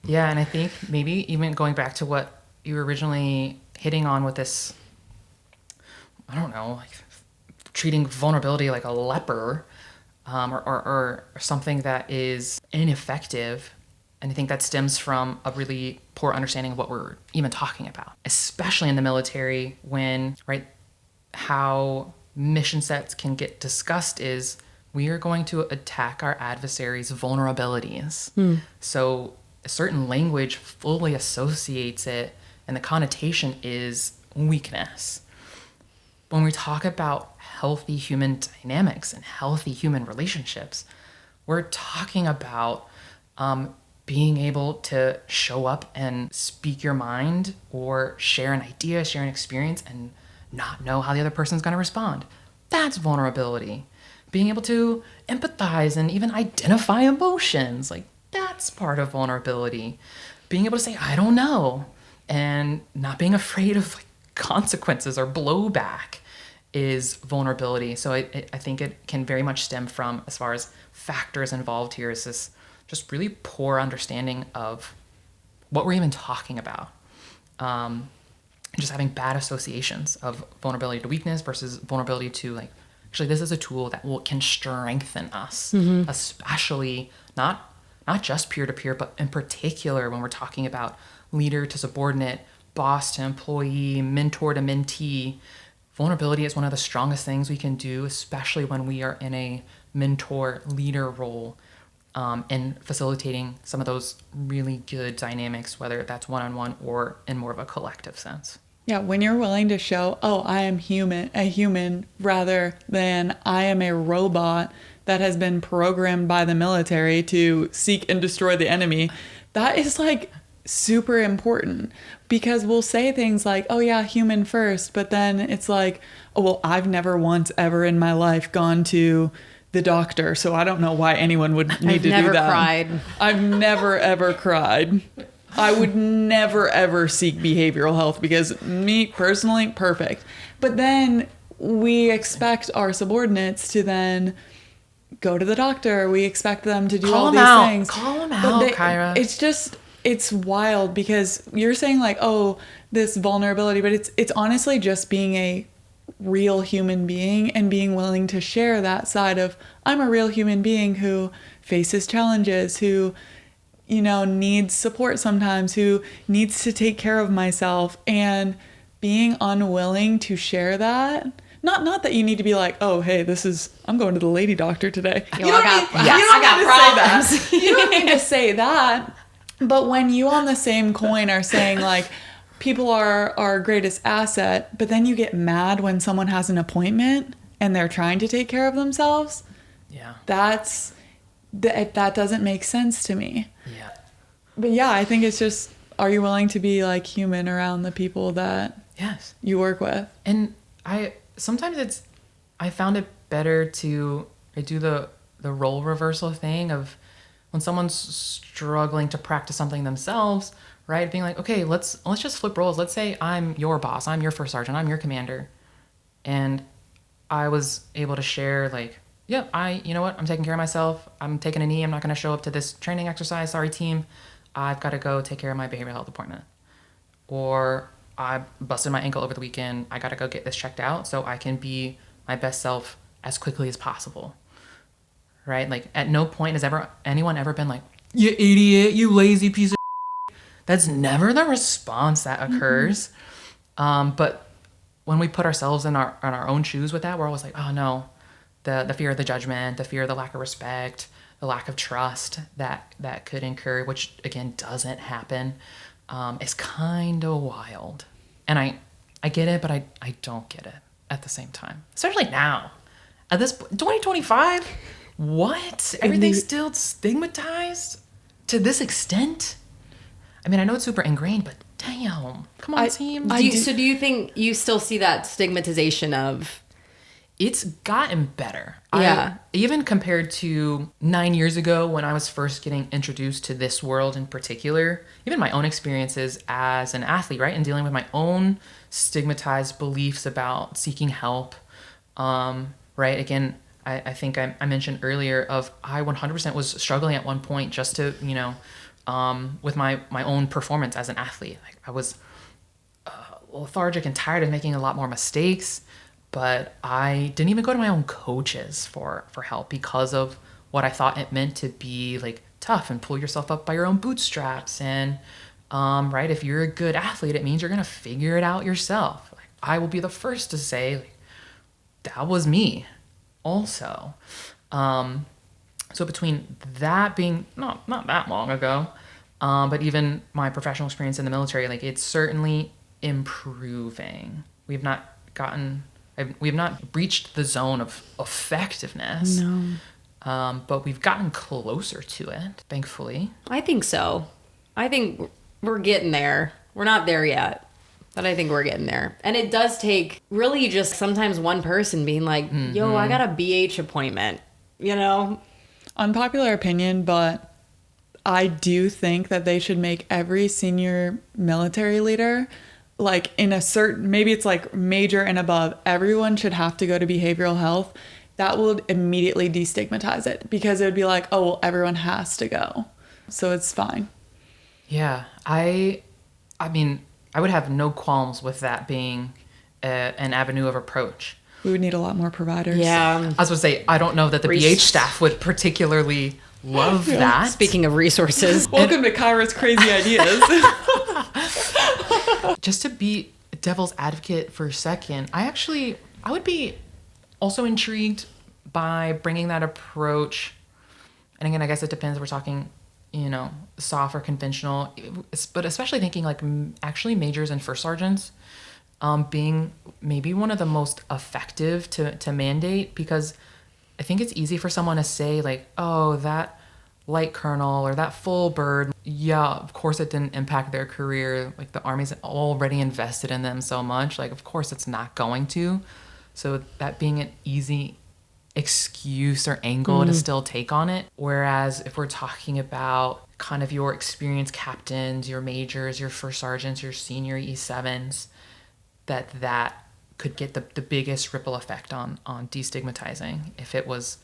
Yeah, and I think maybe even going back to what you were originally hitting on with this, I don't know, like treating vulnerability like a leper, or something that is ineffective. And I think that stems from a really poor understanding of what we're even talking about, especially in the military when, right, how mission sets can get discussed is we are going to attack our adversary's vulnerabilities. So a certain language fully associates it, and the connotation is weakness. When we talk about healthy human dynamics and healthy human relationships, we're talking about being able to show up and speak your mind or share an idea, share an experience, and not know how the other person's going to respond. That's vulnerability. Being able to empathize and even identify emotions, like that's part of vulnerability. Being able to say, I don't know, and not being afraid of like consequences or blowback is vulnerability. So I think it can very much stem from, as far as factors involved here, is this just really poor understanding of what we're even talking about. Just having bad associations of vulnerability to weakness versus vulnerability to like actually this is a tool that can strengthen us, especially not just peer-to-peer, but in particular when we're talking about leader to subordinate, boss to employee, mentor to mentee. Vulnerability is one of the strongest things we can do, especially when we are in a mentor leader role, and facilitating some of those really good dynamics, whether that's one-on-one or in more of a collective sense. Yeah, when you're willing to show, oh, I am a human, rather than I am a robot that has been programmed by the military to seek and destroy the enemy, that is like super important, because we'll say things like, oh yeah, human first, but then it's like, oh, well, I've never once ever in my life gone to the doctor, so I don't know why anyone would need to do that. I've never cried. I've never ever cried. I would never ever seek behavioral health because me personally, perfect. But then we expect our subordinates to then go to the doctor. We expect them to do all these things. Call them out, Kyra. It's wild, because you're saying like, oh, this vulnerability, but it's honestly just being a real human being and being willing to share that side of, I'm a real human being who faces challenges, who, you know, needs support sometimes, who needs to take care of myself, and being unwilling to share that. Not that you need to be like, oh, hey, I'm going to the lady doctor today. I got problems. You don't need to say that. But when you on the same coin are saying like, people are our greatest asset, but then you get mad when someone has an appointment and they're trying to take care of themselves. Yeah. That doesn't make sense to me. Yeah. But yeah, I think it's just, are you willing to be like human around the people that you work with? And I found it better to do the role reversal thing of when someone's struggling to practice something themselves, right? Being like, okay, let's just flip roles. Let's say I'm your boss, I'm your first sergeant, I'm your commander. And I was able to share like, yeah, you know what? I'm taking care of myself. I'm taking a knee. I'm not going to show up to this training exercise. Sorry, team. I've got to go take care of my behavioral health appointment. Or I busted my ankle over the weekend. I got to go get this checked out so I can be my best self as quickly as possible. Right? Like at no point has anyone ever been like, you idiot, you lazy piece of shit. That's never the response that occurs. But when we put ourselves in our own shoes with that, we're always like, oh no, the fear of the judgment, the fear of the lack of respect, the lack of trust that could incur, which again doesn't happen, is kind of wild. And I get it, but I don't get it at the same time, especially now at this 2025. What? Everything's still stigmatized to this extent? I mean, I know it's super ingrained, but damn. Come on, team. Do you think you still see that stigmatization of... It's gotten better. Yeah. Even compared to 9 years ago when I was first getting introduced to this world in particular, even my own experiences as an athlete, right? And dealing with my own stigmatized beliefs about seeking help, right? Again, I think I mentioned earlier of I 100% was struggling at one point just to, with my own performance as an athlete. Like I was lethargic and tired of making a lot more mistakes, but I didn't even go to my own coaches for help because of what I thought it meant to be like tough and pull yourself up by your own bootstraps. And right, if you're a good athlete, it means you're gonna figure it out yourself. Like, I will be the first to say like, that was me also. So between that being not that long ago, but even my professional experience in the military, like it's certainly improving. We have not reached the zone of effectiveness. No. But we've gotten closer to it, thankfully. I think so. I think we're getting there. We're not there yet, but I think we're getting there. And it does take really just sometimes one person being like, yo, I got a BH appointment, Unpopular opinion, but I do think that they should make every senior military leader like in a certain, maybe it's like major and above, everyone should have to go to behavioral health. That would immediately destigmatize it because it would be like, oh, well, everyone has to go. So it's fine. Yeah. I mean, I would have no qualms with that being an avenue of approach. We would need a lot more providers. Yeah. I was going to say, I don't know that the BH staff would particularly love that. Speaking of resources. Welcome to Kyra's Crazy Ideas. Just to be devil's advocate for a second, I would be also intrigued by bringing that approach. And again, I guess it depends. We're talking, soft or conventional, but especially thinking like actually majors and first sergeants being maybe one of the most effective to mandate, because I think it's easy for someone to say like, oh, that light colonel or that full bird, yeah, of course it didn't impact their career. Like the Army's already invested in them so much. Like, of course it's not going to. So that being an easy excuse or angle to still take on it. Whereas if we're talking about kind of your experienced captains, your majors, your first sergeants, your senior E7s, that could get the biggest ripple effect on destigmatizing if it was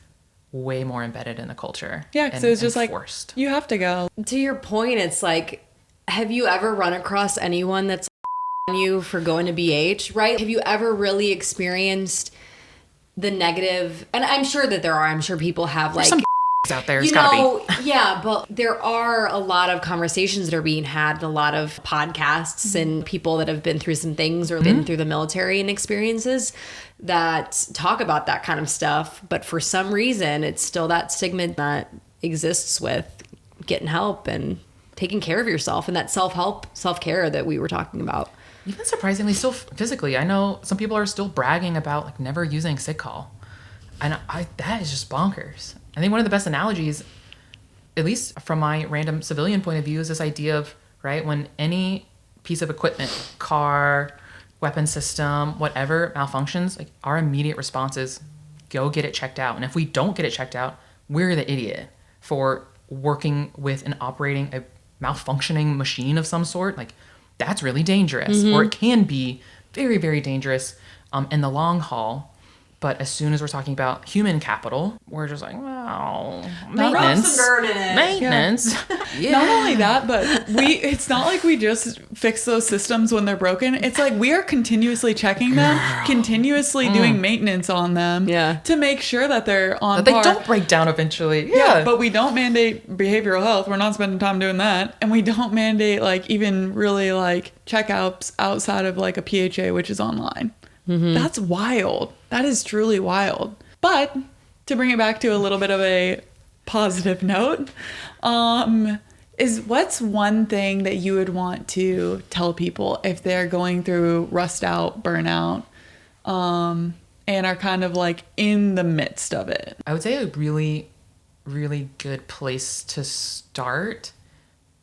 way more embedded in the culture. Yeah, because it was just forced. Like, you have to go. To your point, it's like, have you ever run across anyone that's on you for going to BH, right? Have you ever really experienced the negative? And I'm sure that there are. I'm sure people have like... Some out there, it's gotta be. Yeah, but there are a lot of conversations that are being had, a lot of podcasts and people that have been through some things or been through the military and experiences that talk about that kind of stuff. But for some reason, it's still that stigma that exists with getting help and taking care of yourself and that self-help, self-care that we were talking about. Even surprisingly, still physically, I know some people are still bragging about like never using sick call. And that is just bonkers. I think one of the best analogies, at least from my random civilian point of view, is this idea of, right, when any piece of equipment, car, weapon system, whatever, malfunctions, like our immediate response is go get it checked out. And if we don't get it checked out, we're the idiot for working with and operating a malfunctioning machine of some sort. Like that's really dangerous, or it can be very, very dangerous in the long haul. But as soon as we're talking about human capital, we're just like, well, maintenance. Maintenance. Yeah. Not only that, but it's not like we just fix those systems when they're broken. It's like we are continuously checking them, continuously doing maintenance on them to make sure that they're on that par. They don't break down eventually. Yeah, but we don't mandate behavioral health. We're not spending time doing that. And we don't mandate like even really like checkouts outside of like a PHA, which is online. That's wild. That is truly wild. But to bring it back to a little bit of a positive note, is what's one thing that you would want to tell people if they're going through Rustout, Burnout, and are kind of like in the midst of it? I would say a really, really good place to start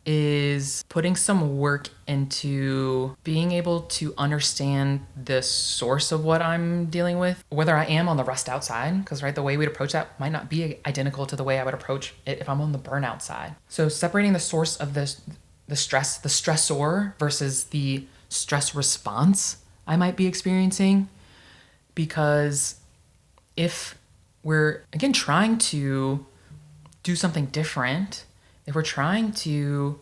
is putting some work into being able to understand the source of what I'm dealing with, whether I am on the Rustout side, because right, the way we'd approach that might not be identical to the way I would approach it if I'm on the Burnout side. So separating the source of the stress, the stressor versus the stress response I might be experiencing, because if we're again trying to do something different, if we're trying to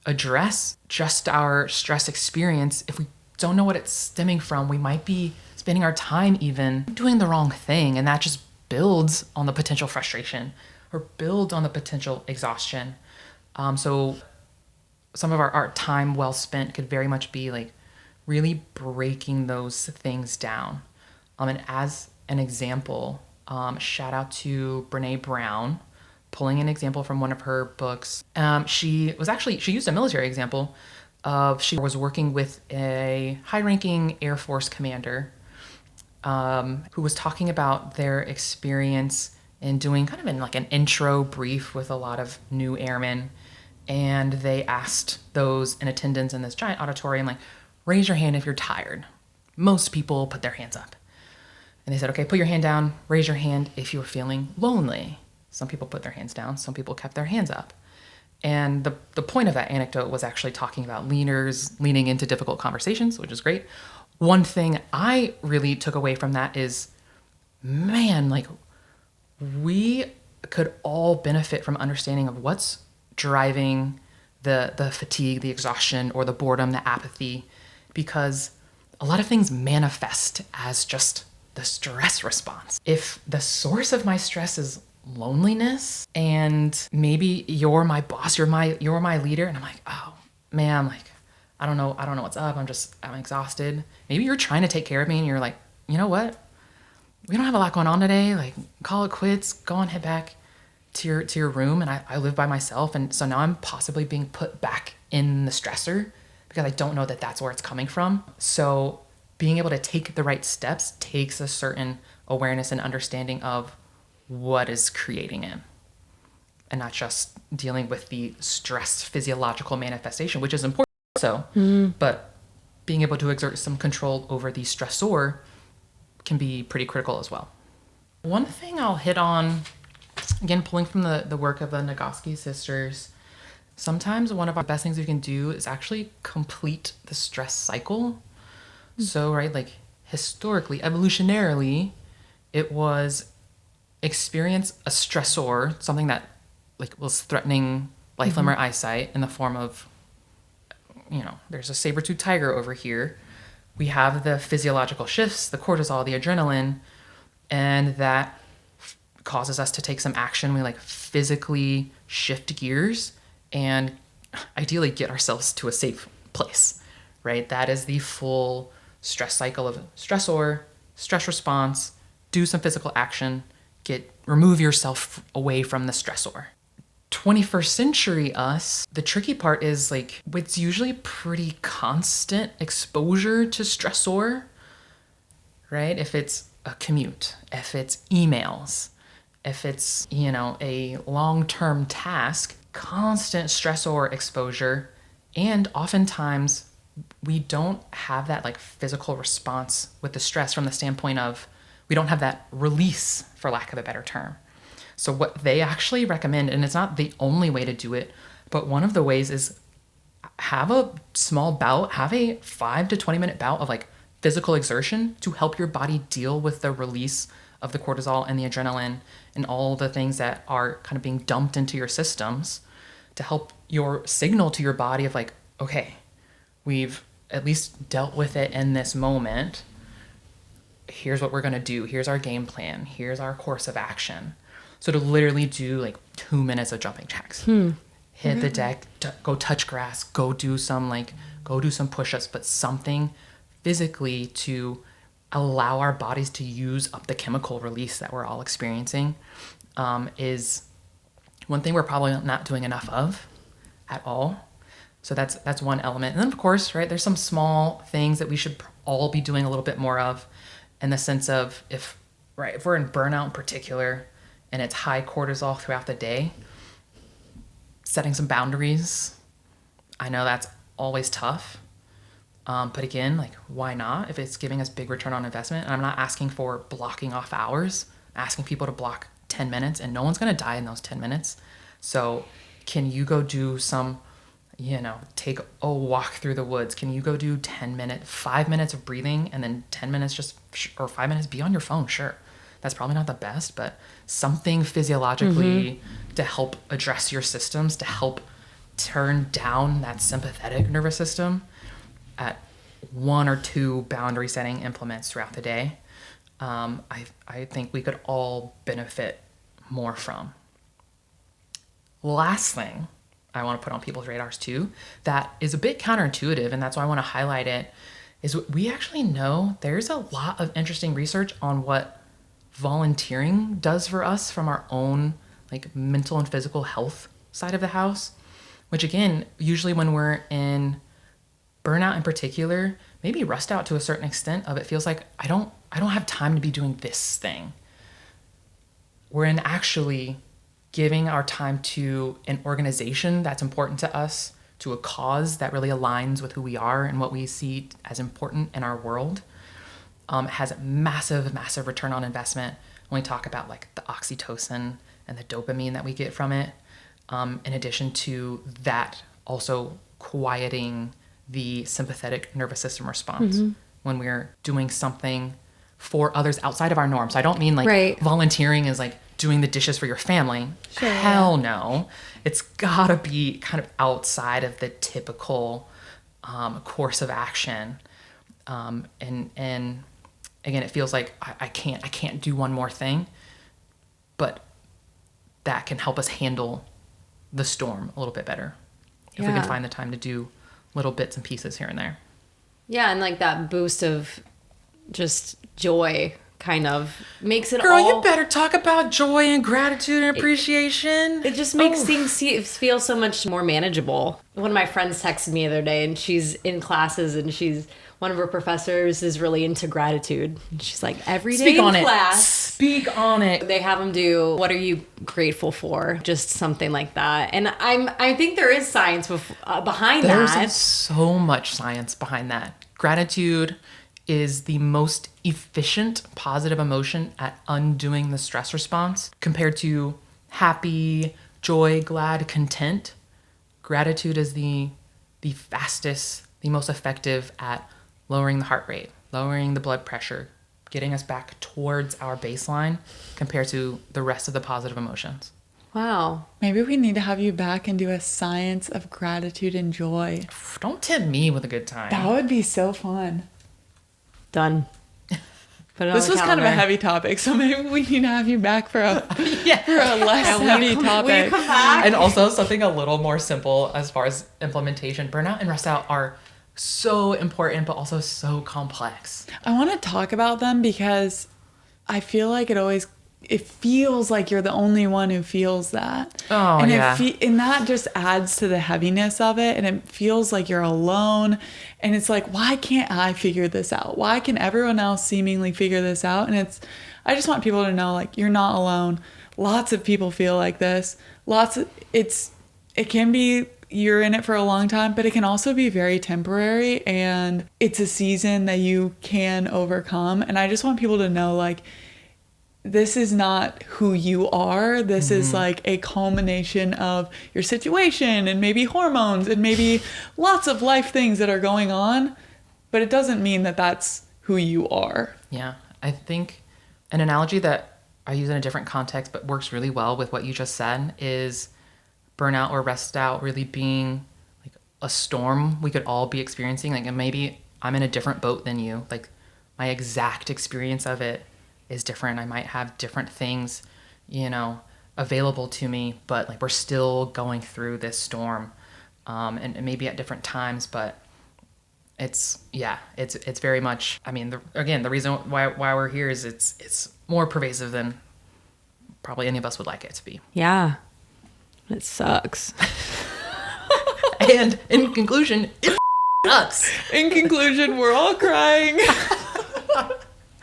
address just our stress experience, if we don't know what it's stemming from, we might be spending our time even doing the wrong thing. And that just builds on the potential frustration or builds on the potential exhaustion. So some of our time well spent could very much be like really breaking those things down. And as an example, shout out to Brene Brown, pulling an example from one of her books. She used a military example of she was working with a high-ranking Air Force commander who was talking about their experience in doing kind of in like an intro brief with a lot of new airmen. And they asked those in attendance in this giant auditorium, like, raise your hand if you're tired. Most people put their hands up. And they said, okay, put your hand down, raise your hand if you're feeling lonely. Some people put their hands down, some people kept their hands up. And the point of that anecdote was actually talking about leaners leaning into difficult conversations, which is great. One thing I really took away from that is, man, like we could all benefit from understanding of what's driving the fatigue, the exhaustion, or the boredom, the apathy, because a lot of things manifest as just the stress response. If the source of my stress is loneliness, and maybe you're my boss, you're my leader, and I'm like, oh man, like I don't know what's up. I'm exhausted. Maybe you're trying to take care of me and you're like, you know what? We don't have a lot going on today. Like, call it quits. Go on, head back to your room. And I live by myself. And so now I'm possibly being put back in the stressor because I don't know that that's where it's coming from. So being able to take the right steps takes a certain awareness and understanding of what is creating it, and not just dealing with the stress physiological manifestation, which is important. So, but being able to exert some control over the stressor can be pretty critical as well. One thing I'll hit on, again, pulling from the work of the Nagasaki sisters, sometimes one of our best things we can do is actually complete the stress cycle. So, right, like historically, evolutionarily, it was experience a stressor, something that like was threatening life, limb, or eyesight in the form of, there's a saber-toothed tiger over here. We have the physiological shifts, the cortisol, the adrenaline, and that causes us to take some action. We like physically shift gears and ideally get ourselves to a safe place, right? That is the full stress cycle of stressor, stress response, do some physical action, remove yourself away from the stressor. 21st century us, the tricky part is like it's usually pretty constant exposure to stressor, right? If it's a commute, if it's emails, if it's, a long-term task, constant stressor exposure, and oftentimes we don't have that like physical response with the stress from the standpoint of we don't have that release, for lack of a better term. So what they actually recommend, and it's not the only way to do it, but one of the ways is have a small bout, have a 5 to 20 minute bout of like physical exertion to help your body deal with the release of the cortisol and the adrenaline and all the things that are kind of being dumped into your systems, to help your signal to your body of like, okay, we've at least dealt with it in this moment. Here's what we're going to do. Here's our game plan. Here's our course of action. So to literally do like 2 minutes of jumping jacks, hit the deck, go touch grass, go do some push-ups, but something physically to allow our bodies to use up the chemical release that we're all experiencing, is one thing we're probably not doing enough of at all. So that's one element. And then of course, right, there's some small things that we should all be doing a little bit more of, in the sense of if we're in burnout in particular and it's high cortisol throughout the day, setting some boundaries. I know that's always tough. But again, like, why not? If it's giving us big return on investment, and I'm not asking for blocking off hours, I'm asking people to block 10 minutes, and no one's going to die in those 10 minutes. So can you go do some, take a walk through the woods? Can you go do 5 minutes of breathing, and then 10 minutes or 5 minutes be on your phone? Sure. That's probably not the best, but something physiologically to help address your systems, to help turn down that sympathetic nervous system at 1 or 2 boundary setting implements throughout the day. I think we could all benefit more from. Last thing I want to put on people's radars too, that is a bit counterintuitive, and that's why I want to highlight it, is we actually know there's a lot of interesting research on what volunteering does for us from our own like mental and physical health side of the house, which again, usually when we're in burnout in particular, maybe Rustout to a certain extent of it feels like I don't have time to be doing this thing. We're in actually giving our time to an organization that's important to us, to a cause that really aligns with who we are and what we see as important in our world. Has massive, massive return on investment when we talk about like the oxytocin and the dopamine that we get from it. In addition to that, also quieting the sympathetic nervous system response when we're doing something for others outside of our norm. So I don't mean like volunteering is like doing the dishes for your family. Sure, Hell no. It's gotta be kind of outside of the typical course of action. And again, it feels like I can't do one more thing, but that can help us handle the storm a little bit better if we can find the time to do little bits and pieces here and there. Yeah, and like that boost of just joy kind of makes it Girl, all... you better talk about joy and gratitude and appreciation. It just makes things feel so much more manageable. One of my friends texted me the other day, and she's in classes, and one of her professors is really into gratitude. And she's like, every day in class... Speak on it. They have them do, what are you grateful for? Just something like that. And I think there is science behind that. There's so much science behind that. Gratitude is the most efficient positive emotion at undoing the stress response compared to happy, joy, glad, content. Gratitude is the fastest, the most effective at lowering the heart rate, lowering the blood pressure, getting us back towards our baseline compared to the rest of the positive emotions. Wow. Maybe we need to have you back and do a science of gratitude and joy. Don't tempt me with a good time. That would be so fun. Done. Put it on This the was kind of a calendar. heavy topic, so maybe we need to have you back for a for a less Will you heavy topic. come back? And also something a little more simple as far as implementation. Burnout and Rustout are so important, but also so complex. I want to talk about them because I feel like it feels like you're the only one who feels that. Oh, and yeah. And that just adds to the heaviness of it. And it feels like you're alone. And it's like, why can't I figure this out? Why can everyone else seemingly figure this out? And I just want people to know, like, you're not alone. Lots of people feel like this. It can be, you're in it for a long time, but it can also be very temporary. And it's a season that you can overcome. And I just want people to know, like, this is not who you are. This is like a culmination of your situation and maybe hormones and maybe lots of life things that are going on, but it doesn't mean that that's who you are. Yeah. I think an analogy that I use in a different context but works really well with what you just said is burnout or rest out really being like a storm we could all be experiencing. Like, and maybe I'm in a different boat than you. Like, my exact experience of it is different. I might have different things, available to me, but like we're still going through this storm, and maybe at different times, but it's very much, I mean, the reason why we're here is it's more pervasive than probably any of us would like it to be. Yeah. It sucks. And in conclusion, it sucks. In conclusion, we're all crying.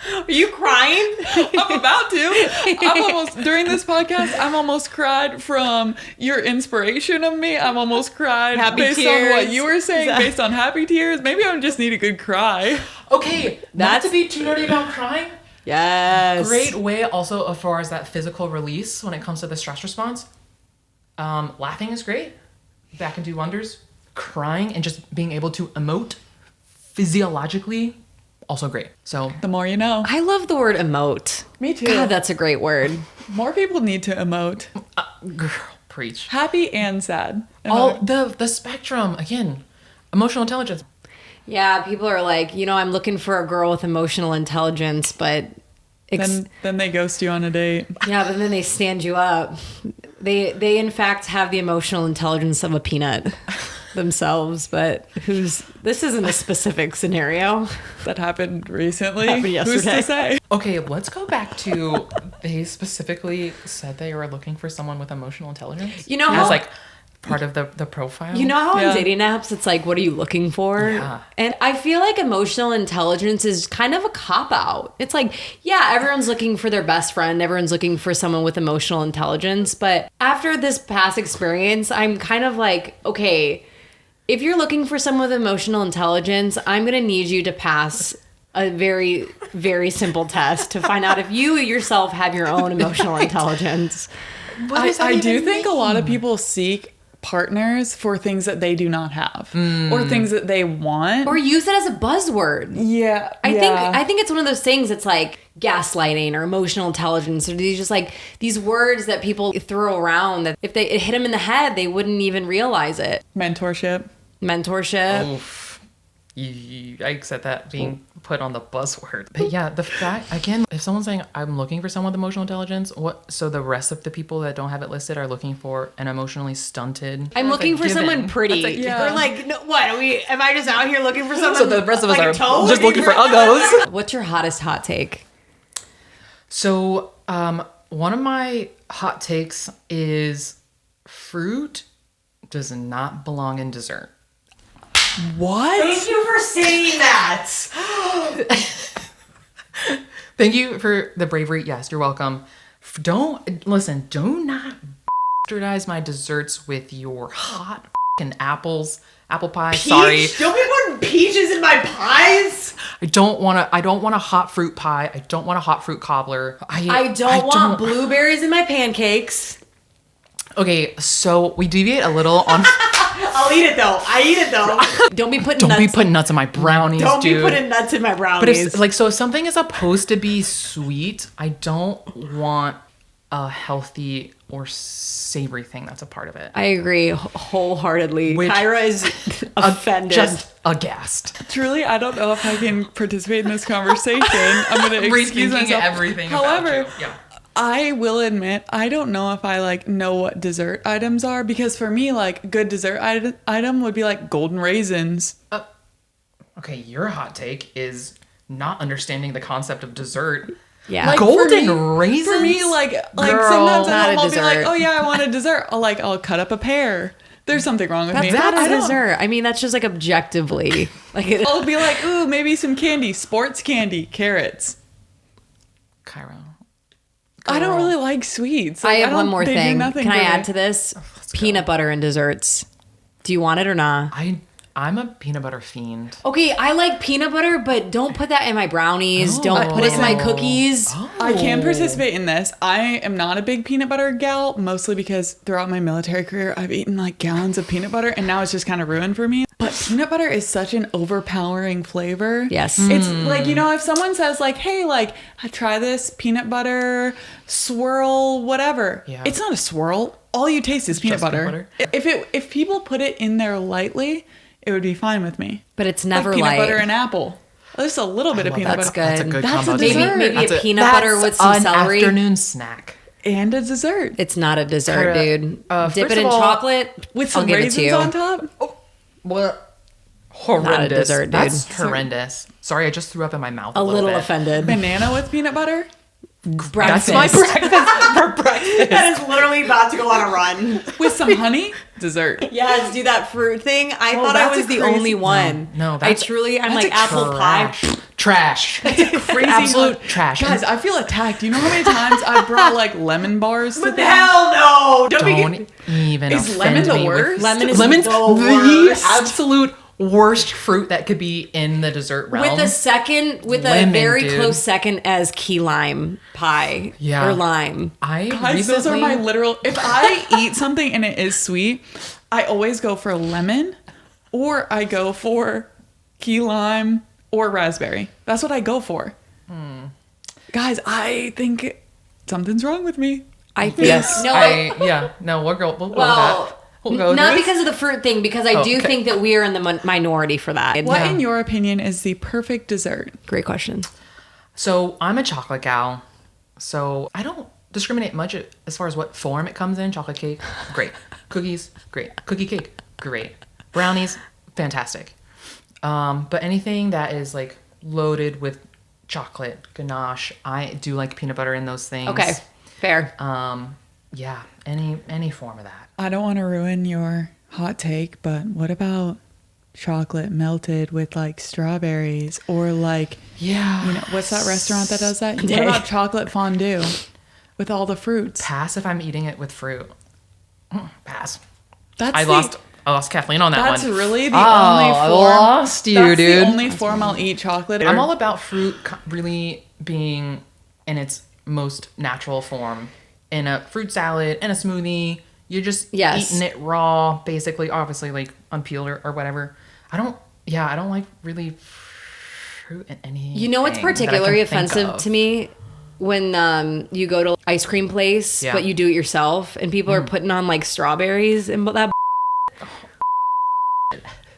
Are you crying? I'm about to. During this podcast, I'm almost cried from your inspiration of me. I'm almost cried Happy based tears. on what you were saying, based on happy tears. Maybe I just need a good cry. Okay, not to be too nerdy about crying. Yes. Great way also as far as that physical release when it comes to the stress response. Laughing is great. That can do wonders. Crying and just being able to emote physiologically, also great. So The more you know. I love the word emote. Me too. God, that's a great word. More people need to emote. girl, preach. Happy and sad. All the spectrum, again, emotional intelligence. Yeah, people are like, I'm looking for a girl with emotional intelligence, but... Then they ghost you on a date. Yeah, but then they stand you up. They in fact have the emotional intelligence of a peanut themselves, but this isn't a specific scenario. That happened recently. Happened Who's yesterday. to say? Okay, let's go back to they specifically said they were looking for someone with emotional intelligence. You know As how- like part of the profile. You know how Yeah. on dating apps it's like, what are you looking for? Yeah. And I feel like emotional intelligence is kind of a cop-out. It's like, yeah, everyone's looking for their best friend. Everyone's looking for someone with emotional intelligence. But after this past experience, I'm kind of like, okay, if you're looking for someone with emotional intelligence, I'm going to need you to pass a very, very simple test to find out if you yourself have your own emotional intelligence. What does that I do even think a mean? lot of people seek partners for things that they do not have or things that they want. Or use it as a buzzword. Yeah. I think it's one of those things. It's like gaslighting or emotional intelligence, or these just like these words that people throw around that if it hit them in the head, they wouldn't even realize it. Mentorship. Mentorship. Oof. I said that being put on the buzzword. But yeah, the fact, again, if someone's saying, I'm looking for someone with emotional intelligence, so the rest of the people that don't have it listed are looking for an emotionally stunted. I'm looking for someone pretty. yeah. Or like, no, what are we? Am I just out here looking for someone? So the rest of us like are a toad? just looking for uggos. What's your hottest hot take? So, one of my hot takes is fruit does not belong in dessert. What? Thank you for saying that. Thank you for the bravery. Yes, you're welcome. Do not bastardize my desserts with your hot fucking apple pie. Sorry. Don't be putting peaches in my pies. I don't want a hot fruit pie. I don't want a hot fruit cobbler. I don't want blueberries in my pancakes. Okay, so we deviate a little on. I'll eat it though. I eat it though. Don't be putting nuts in my brownies, Don't dude. be putting nuts in my brownies. But if something is supposed to be sweet, I don't want a healthy or savory thing that's a part of it. I agree wholeheartedly. Kyra is offended. Just aghast. Truly, I don't know if I can participate in this conversation. I'm going to excuse Rethinking myself. everything However, about you. Yeah. I will admit, I don't know if I like know what dessert items are, because for me, like, good dessert item would be like golden raisins. Okay, your hot take is not understanding the concept of dessert. Yeah. Like, Golden raisins? For me, like Girl, sometimes not a I'll be like, dessert. oh yeah, I want a dessert. I'll cut up a pear. There's something wrong with me. That's not I a don't- dessert. I mean, that's just like objectively. Like, I'll be like, ooh, maybe some candy, sports candy, carrots. Cairo. I don't really like sweets. I Like, have don't- one more they do thing. nothing Can I for me. add to this? Peanut butter and desserts. Do you want it or not? I'm a peanut butter fiend. Okay, I like peanut butter, but don't put that in my brownies. Oh. Don't put it in my Listen. cookies. I can participate in this. I am not a big peanut butter gal, mostly because throughout my military career, I've eaten like gallons of peanut butter, and now it's just kind of ruined for me. But peanut butter is such an overpowering flavor. Yes. It's like, if someone says like, hey, like, try this peanut butter swirl, whatever. Yeah. It's not a swirl. All you taste is peanut just butter. peanut butter? If people put it in there lightly, it would be fine with me. But it's never Like peanut light. butter and apple. Just a little bit of love peanut That's butter. good. That's a good That's a combo. dessert. Maybe That's a peanut butter with some an celery. afternoon snack. And a dessert. It's not a dessert, Kyra, dude. first Dip it of in all, chocolate. With I'll some give it to raisins you. on top. What? Horrendous. dessert, dude. That's horrendous. Sorry, I just threw up in my mouth. A little bit. offended. Banana with peanut butter. That's my breakfast for breakfast. That is literally about to go on a run. With some honey. Dessert. Yes, do that fruit thing. I thought I that's was a the crazy- only one. No, I'm that's like a apple pie. Trash. Crazy. Absolute trash. Guys, I feel attacked. You know how many times I brought like lemon bars to things? Hell no! Don't even Is offend lemon the me with- worst? Lemon's the the worst. absolute worst fruit that could be in the dessert realm. With a Lemon, very dude. close second as key lime pie. Yeah. Or lime. I Guys, those are my literal. If I eat something and it is sweet, I always go for lemon, or I go for key lime or raspberry. That's what I go for. Guys, I think something's wrong with me. I think Yes. no. We'll go with that. Well, We'll go with not this. because of the fruit thing, because I do okay. think that we are in the minority for that. What, Yeah. in your opinion, is the perfect dessert? Great question. So I'm a chocolate gal. So I don't discriminate much as far as what form it comes in. Chocolate cake, great. Cookies, great. Cookie cake, great. Brownies, fantastic. But anything that is like loaded with chocolate ganache, I do like peanut butter in those things. Okay, fair. Yeah, any form of that. I don't want to ruin your hot take, but what about chocolate melted with like strawberries, or like, Yeah. what's that restaurant that does that? What about chocolate fondue with all the fruits? Pass if I'm eating it with fruit. Pass. That's I lost Kathleen on that That's one. really the Oh, only I form. lost you, that's dude. the only form I'll eat chocolate. I'm all about fruit really being in its most natural form. In a fruit salad, in a smoothie, you're just Yes. eating it raw, basically, obviously, like unpeeled or whatever. I don't like really fruit in any. You know what's particularly offensive to me? When you go to ice cream place, Yeah. but you do it yourself, and people are putting on like strawberries and that.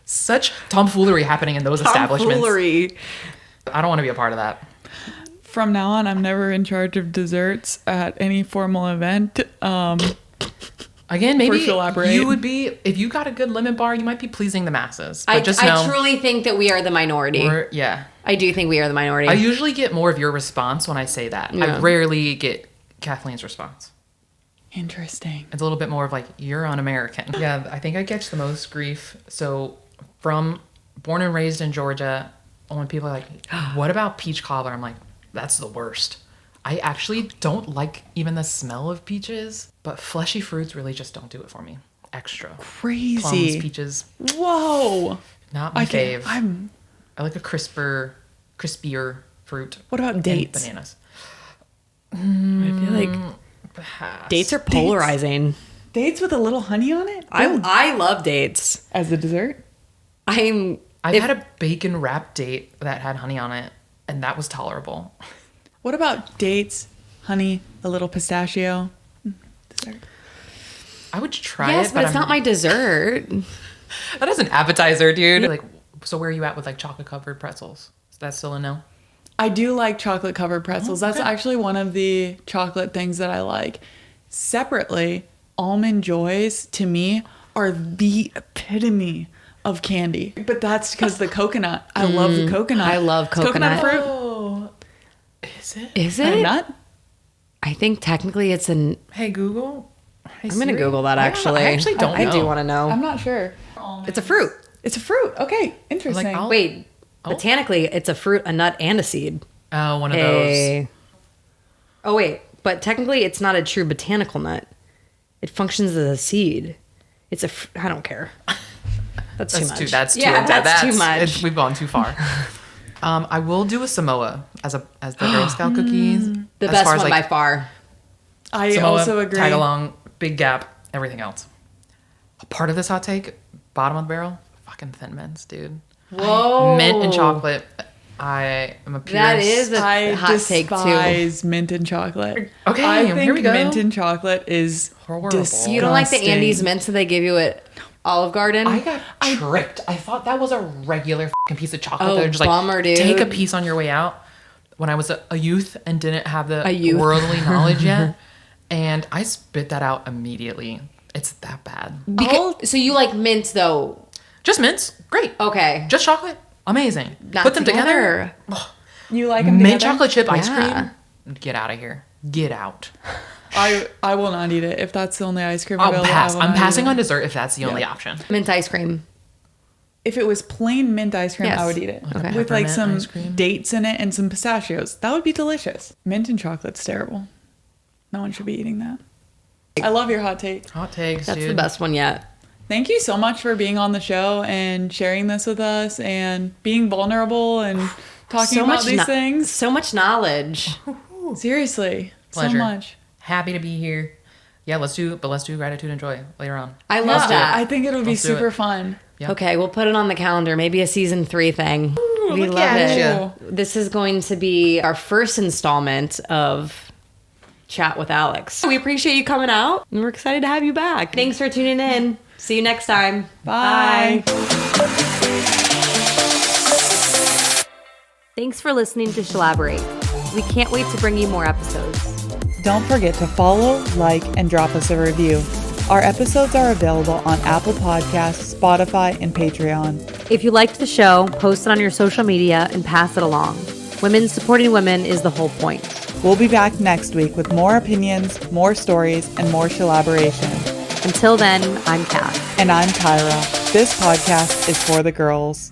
such tomfoolery happening in those establishments. Tomfoolery. I don't want to be a part of that. From now on, I'm never in charge of desserts at any formal event. Again, maybe Elaborate. you would be, if you got a good lemon bar, you might be pleasing the masses. But I just know, truly think that we are the minority. yeah. I do think we are the minority. I usually get more of your response when I say that. Yeah. I rarely get Kathleen's response. Interesting. It's a little bit more of like, you're un-American. Yeah, I think I catch the most grief. So born and raised in Georgia, when people are like, what about peach cobbler? I'm like, that's the worst. I actually don't like even the smell of peaches, but fleshy fruits really just don't do it for me. Extra. Crazy. Plums, peaches, Whoa. not my fave. I'm. I like a crispier fruit. What about and dates? bananas. I feel like Pass. dates are polarizing. Dates with a little honey on it? I love dates. As a dessert? I've had a bacon wrap date that had honey on it, and that was tolerable. What about dates, honey, a little pistachio? Dessert. I would try yes, it, but it's not my dessert. That is an appetizer, dude. Like, so where are you at with like chocolate covered pretzels? Is that still a no? I do like chocolate covered pretzels. That's actually one of the chocolate things that I like. Separately, Almond Joys to me are the epitome of candy. But that's because the coconut. I love the coconut. I love coconut. fruit. Oh, is it? Is A it? nut? I think technically it's an. Hey Google. Hey, I'm gonna Siri. Google that actually. I actually don't know. I do want to know. I'm not sure. It's a fruit. It's a fruit. Okay, interesting. Like, I'll- Wait, Oh. botanically, it's a fruit, a nut, and a seed. Oh, one of those. Oh wait, but technically, it's not a true botanical nut. It functions as a seed. It's a. I don't care. That's too much. That's too yeah, in-depth. that's too much. We've gone too far. I will do a Samoa as the Girl Scout cookies. The As best far as, one like, by far. I Samoa, also agree. Tag along, Big Gap, everything else. A part of this hot take, bottom of the barrel, fucking Thin Mints, dude. Whoa. Mint and chocolate. I am a purist. That is a I hot take too. despise mint and chocolate. Okay, I think here we go. mint and chocolate is Horrible. disgusting. You don't like the Andes mints that they give you at Olive Garden? I got tricked. I thought that was a regular fucking piece of chocolate. Oh, They're just like, bummer, dude. take a piece on your way out. When I was a youth and didn't have the youth. worldly knowledge yet, and I spit that out immediately. It's that bad. So you like mint though? Just mints, great. Okay. Just chocolate, amazing. Not Put them together. You like them Mint together? chocolate chip ice Yeah. cream. Get out of here. Get out. I will not eat it if that's the only ice cream I'll available. pass. I will I'm not eat passing it. on dessert if that's the only option. Mint ice cream. If it was plain mint ice cream, Yes. I would eat it. Okay. With like Peppermint some ice cream? dates in it and some pistachios. That would be delicious. Mint and chocolate's terrible. No one should be eating that. I love your hot take. Hot takes, That's dude. the best one yet. Thank you so much for being on the show and sharing this with us and being vulnerable and talking about these things. So much knowledge. Seriously. Pleasure. So much. Happy to be here. Yeah, let's do gratitude and joy later on. I love that. I think it'll be Let's do super it. fun. Yeah. Okay, we'll put it on the calendar. Maybe a season 3 thing. We look love at it. ya. This is going to be our first installment of Chat with Alex. We appreciate you coming out, and we're excited to have you back. Thanks for tuning in. See you next time. Bye. Thanks for listening to Shalaborate. We can't wait to bring you more episodes. Don't forget to follow, like, and drop us a review. Our episodes are available on Apple Podcasts, Spotify, and Patreon. If you liked the show, post it on your social media and pass it along. Women supporting women is the whole point. We'll be back next week with more opinions, more stories, and more collaboration. Until then, I'm Kath. And I'm Kyra. This podcast is for the girls.